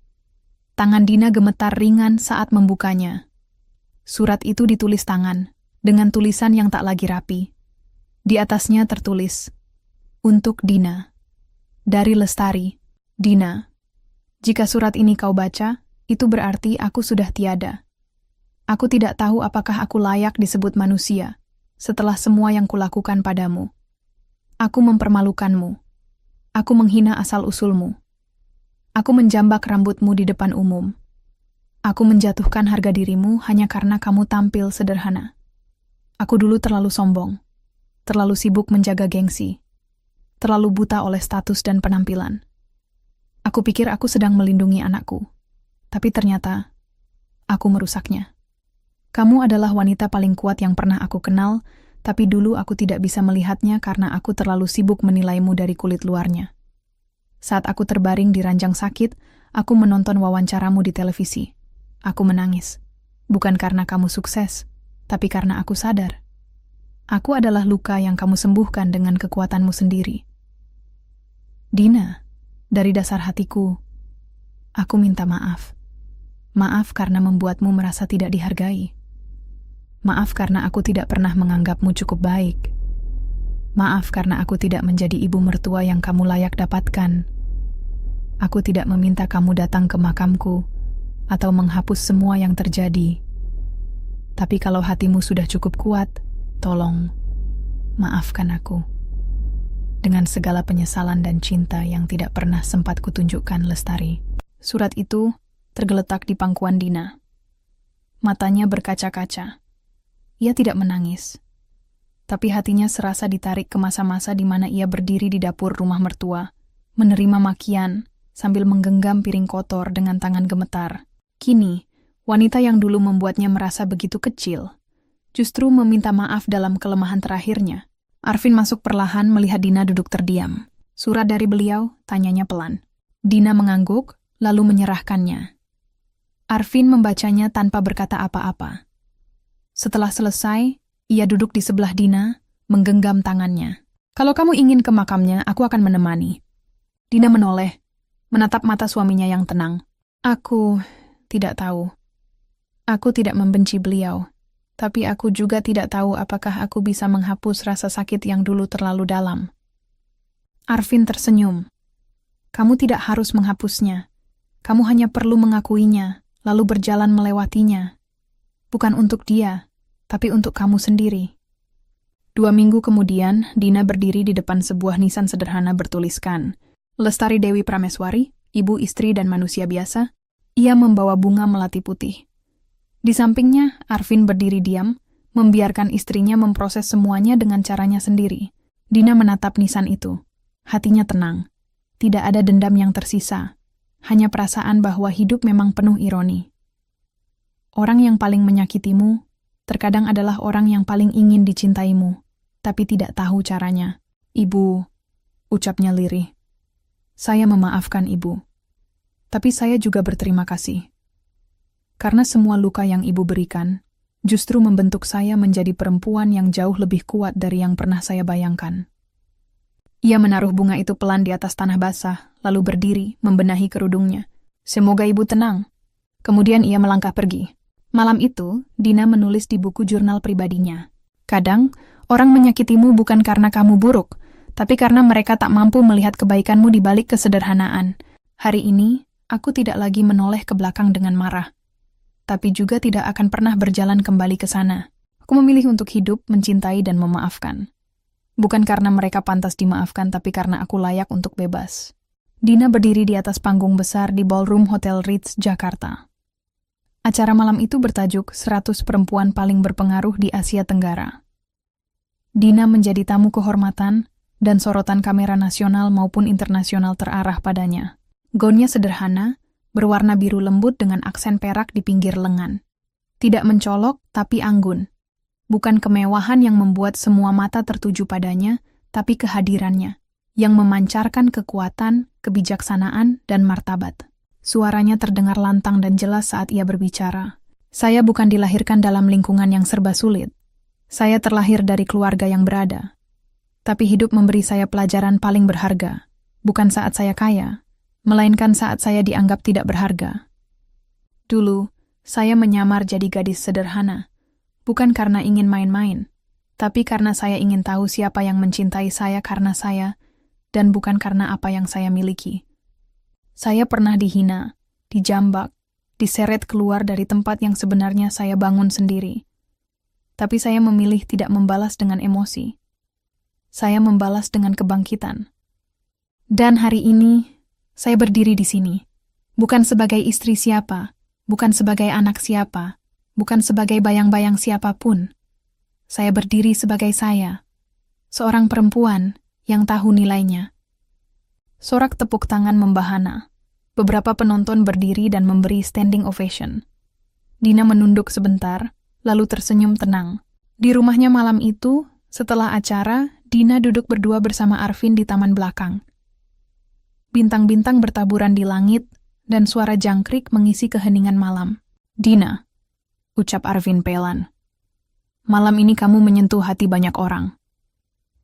[SPEAKER 1] Tangan Dina gemetar ringan saat membukanya. Surat itu ditulis tangan, dengan tulisan yang tak lagi rapi. Di atasnya tertulis, "Untuk Dina. Dari Lestari, Dina. Jika surat ini kau baca, itu berarti aku sudah tiada. Aku tidak tahu apakah aku layak disebut manusia, setelah semua yang kulakukan padamu. Aku mempermalukanmu. Aku menghina asal-usulmu. Aku menjambak rambutmu di depan umum. Aku menjatuhkan harga dirimu hanya karena kamu tampil sederhana. Aku dulu terlalu sombong, terlalu sibuk menjaga gengsi, terlalu buta oleh status dan penampilan. Aku pikir aku sedang melindungi anakku, tapi ternyata aku merusaknya. Kamu adalah wanita paling kuat yang pernah aku kenal, tapi dulu aku tidak bisa melihatnya karena aku terlalu sibuk menilaimu dari kulit luarnya. Saat aku terbaring di ranjang sakit, aku menonton wawancaramu di televisi. Aku menangis, bukan karena kamu sukses, tapi karena aku sadar. Aku adalah luka yang kamu sembuhkan dengan kekuatanmu sendiri. Dina, dari dasar hatiku, aku minta maaf. Maaf karena membuatmu merasa tidak dihargai. Maaf karena aku tidak pernah menganggapmu cukup baik. Maaf karena aku tidak menjadi ibu mertua yang kamu layak dapatkan. Aku tidak meminta kamu datang ke makamku atau menghapus semua yang terjadi. Tapi kalau hatimu sudah cukup kuat, tolong maafkan aku. Dengan segala penyesalan dan cinta yang tidak pernah sempat kutunjukkan, Lestari. Surat itu tergeletak di pangkuan Dina. Matanya berkaca-kaca. Ia tidak menangis. Tapi hatinya serasa ditarik ke masa-masa di mana ia berdiri di dapur rumah mertua, menerima makian sambil menggenggam piring kotor dengan tangan gemetar. Kini, wanita yang dulu membuatnya merasa begitu kecil, justru meminta maaf dalam kelemahan terakhirnya. Arvin masuk perlahan melihat Dina duduk terdiam. Surat dari beliau, tanyanya pelan. Dina mengangguk, lalu menyerahkannya. Arvin membacanya tanpa berkata apa-apa. Setelah selesai, ia duduk di sebelah Dina, menggenggam tangannya. Kalau kamu ingin ke makamnya, aku akan menemani. Dina menoleh, menatap mata suaminya yang tenang. Aku tidak tahu. Aku tidak membenci beliau, tapi aku juga tidak tahu apakah aku bisa menghapus rasa sakit yang dulu terlalu dalam. Arvin tersenyum. Kamu tidak harus menghapusnya. Kamu hanya perlu mengakuinya, lalu berjalan melewatinya. Bukan untuk dia, tapi untuk kamu sendiri. 2 minggu kemudian, Dina berdiri di depan sebuah nisan sederhana bertuliskan, Lestari Dewi Prameswari, ibu, istri, dan manusia biasa. Ia membawa bunga melati putih. Di sampingnya, Arvin berdiri diam, membiarkan istrinya memproses semuanya dengan caranya sendiri. Dina menatap nisan itu. Hatinya tenang. Tidak ada dendam yang tersisa. Hanya perasaan bahwa hidup memang penuh ironi. Orang yang paling menyakitimu, terkadang adalah orang yang paling ingin dicintaimu, tapi tidak tahu caranya. Ibu, ucapnya lirih. Saya memaafkan ibu. Tapi saya juga berterima kasih. Karena semua luka yang ibu berikan, justru membentuk saya menjadi perempuan yang jauh lebih kuat dari yang pernah saya bayangkan. Ia menaruh bunga itu pelan di atas tanah basah, lalu berdiri, membenahi kerudungnya. Semoga ibu tenang. Kemudian ia melangkah pergi. Malam itu, Dina menulis di buku jurnal pribadinya. Kadang, orang menyakitimu bukan karena kamu buruk, tapi karena mereka tak mampu melihat kebaikanmu di balik kesederhanaan. Hari ini, aku tidak lagi menoleh ke belakang dengan marah, tapi juga tidak akan pernah berjalan kembali ke sana. Aku memilih untuk hidup, mencintai, dan memaafkan. Bukan karena mereka pantas dimaafkan, tapi karena aku layak untuk bebas. Dina berdiri di atas panggung besar di Ballroom Hotel Ritz, Jakarta. Acara malam itu bertajuk 100 perempuan paling berpengaruh di Asia Tenggara. Dina menjadi tamu kehormatan, dan sorotan kamera nasional maupun internasional terarah padanya. Gaunnya sederhana, berwarna biru lembut dengan aksen perak di pinggir lengan. Tidak mencolok, tapi anggun. Bukan kemewahan yang membuat semua mata tertuju padanya, tapi kehadirannya, yang memancarkan kekuatan, kebijaksanaan, dan martabat. Suaranya terdengar lantang dan jelas saat ia berbicara. Saya bukan dilahirkan dalam lingkungan yang serba sulit. Saya terlahir dari keluarga yang berada. Tapi hidup memberi saya pelajaran paling berharga. Bukan saat saya kaya, melainkan saat saya dianggap tidak berharga. Dulu, saya menyamar jadi gadis sederhana. Bukan karena ingin main-main, tapi karena saya ingin tahu siapa yang mencintai saya karena saya, dan bukan karena apa yang saya miliki. Saya pernah dihina, dijambak, diseret keluar dari tempat yang sebenarnya saya bangun sendiri. Tapi saya memilih tidak membalas dengan emosi. Saya membalas dengan kebangkitan. Dan hari ini, saya berdiri di sini. Bukan sebagai istri siapa, bukan sebagai anak siapa, bukan sebagai bayang-bayang siapapun. Saya berdiri sebagai saya, seorang perempuan yang tahu nilainya. Sorak tepuk tangan membahana. Beberapa penonton berdiri dan memberi standing ovation. Dina menunduk sebentar, lalu tersenyum tenang. Di rumahnya malam itu, setelah acara, Dina duduk berdua bersama Arvin di taman belakang. Bintang-bintang bertaburan di langit, dan suara jangkrik mengisi keheningan malam. "Dina," ucap Arvin pelan. "Malam ini kamu menyentuh hati banyak orang.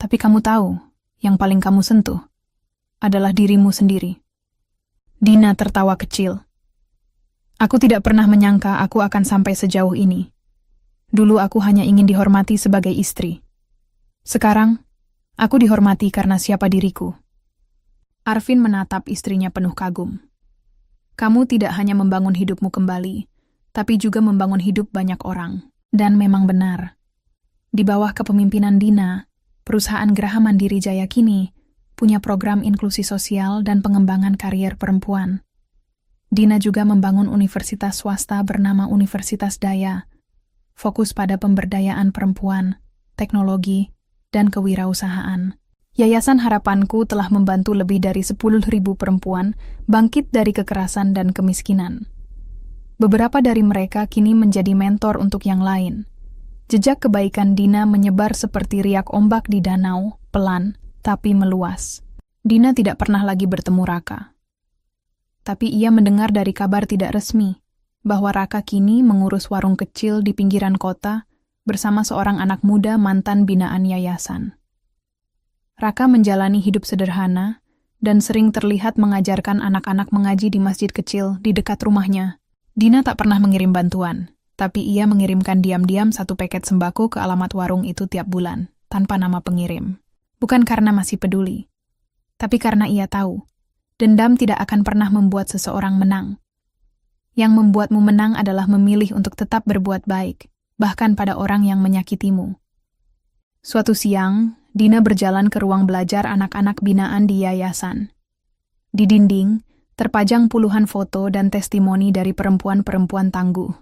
[SPEAKER 1] Tapi kamu tahu, yang paling kamu sentuh adalah dirimu sendiri." Dina tertawa kecil. "Aku tidak pernah menyangka aku akan sampai sejauh ini. Dulu aku hanya ingin dihormati sebagai istri. Sekarang, aku dihormati karena siapa diriku." Arvin menatap istrinya penuh kagum. "Kamu tidak hanya membangun hidupmu kembali, tapi juga membangun hidup banyak orang." Dan memang benar. Di bawah kepemimpinan Dina, perusahaan Geraha Mandiri Jaya kini punya program inklusi sosial dan pengembangan karier perempuan. Dina juga membangun universitas swasta bernama Universitas Daya, fokus pada pemberdayaan perempuan, teknologi, dan kewirausahaan. Yayasan Harapanku telah membantu lebih dari 10.000 perempuan bangkit dari kekerasan dan kemiskinan. Beberapa dari mereka kini menjadi mentor untuk yang lain. Jejak kebaikan Dina menyebar seperti riak ombak di danau, pelan, tapi meluas. Dina tidak pernah lagi bertemu Raka. Tapi ia mendengar dari kabar tidak resmi, bahwa Raka kini mengurus warung kecil di pinggiran kota bersama seorang anak muda mantan binaan yayasan. Raka menjalani hidup sederhana dan sering terlihat mengajarkan anak-anak mengaji di masjid kecil di dekat rumahnya. Dina tak pernah mengirim bantuan, tapi ia mengirimkan diam-diam 1 paket sembako ke alamat warung itu tiap bulan, tanpa nama pengirim. Bukan karena masih peduli, tapi karena ia tahu, dendam tidak akan pernah membuat seseorang menang. Yang membuatmu menang adalah memilih untuk tetap berbuat baik, bahkan pada orang yang menyakitimu. Suatu siang, Dina berjalan ke ruang belajar anak-anak binaan di yayasan. Di dinding, terpajang puluhan foto dan testimoni dari perempuan-perempuan tangguh.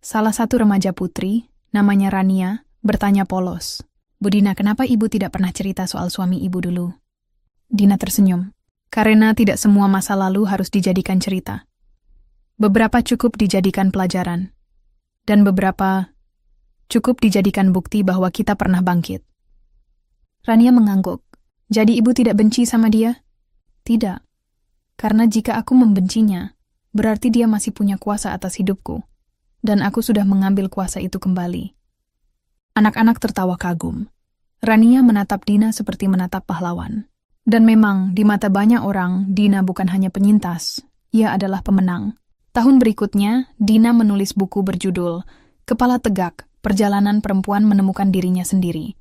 [SPEAKER 1] Salah satu remaja putri, namanya Rania, bertanya polos, "Bu Dina, kenapa ibu tidak pernah cerita soal suami ibu dulu?" Dina tersenyum. "Karena tidak semua masa lalu harus dijadikan cerita. Beberapa cukup dijadikan pelajaran. Dan beberapa cukup dijadikan bukti bahwa kita pernah bangkit." Rania mengangguk. "Jadi ibu tidak benci sama dia?" "Tidak. Karena jika aku membencinya, berarti dia masih punya kuasa atas hidupku. Dan aku sudah mengambil kuasa itu kembali." Anak-anak tertawa kagum. Rania menatap Dina seperti menatap pahlawan. Dan memang, di mata banyak orang, Dina bukan hanya penyintas, ia adalah pemenang. Tahun berikutnya, Dina menulis buku berjudul Kepala Tegak, Perjalanan Perempuan Menemukan Dirinya Sendiri.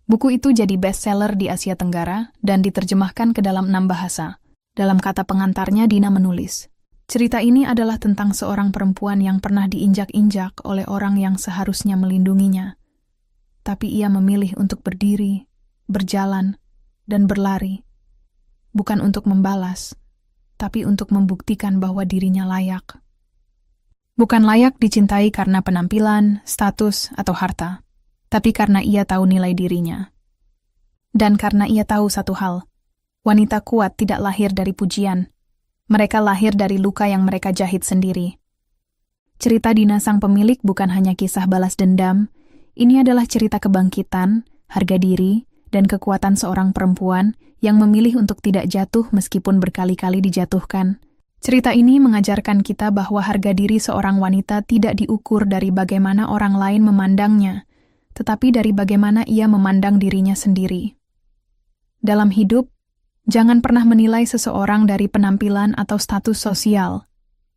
[SPEAKER 1] Buku itu jadi bestseller di Asia Tenggara dan diterjemahkan ke dalam 6 bahasa. Dalam kata pengantarnya, Dina menulis, "Cerita ini adalah tentang seorang perempuan yang pernah diinjak-injak oleh orang yang seharusnya melindunginya. Tapi ia memilih untuk berdiri, berjalan, dan berlari. Bukan untuk membalas, tapi untuk membuktikan bahwa dirinya layak. Bukan layak dicintai karena penampilan, status, atau harta, tapi karena ia tahu nilai dirinya. Dan karena ia tahu satu hal, wanita kuat tidak lahir dari pujian. Mereka lahir dari luka yang mereka jahit sendiri." Cerita Dina sang pemilik bukan hanya kisah balas dendam, ini adalah cerita kebangkitan, harga diri, dan kekuatan seorang perempuan yang memilih untuk tidak jatuh meskipun berkali-kali dijatuhkan, Cerita ini mengajarkan kita bahwa harga diri seorang wanita tidak diukur dari bagaimana orang lain memandangnya, tetapi dari bagaimana ia memandang dirinya sendiri. Dalam hidup, jangan pernah menilai seseorang dari penampilan atau status sosial,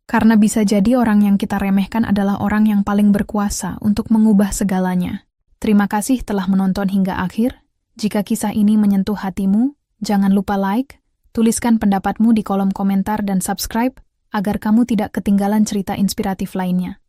[SPEAKER 1] karena bisa jadi orang yang kita remehkan adalah orang yang paling berkuasa untuk mengubah segalanya. Terima kasih telah menonton hingga akhir. Jika kisah ini menyentuh hatimu, jangan lupa like, tuliskan pendapatmu di kolom komentar dan subscribe agar kamu tidak ketinggalan cerita inspiratif lainnya.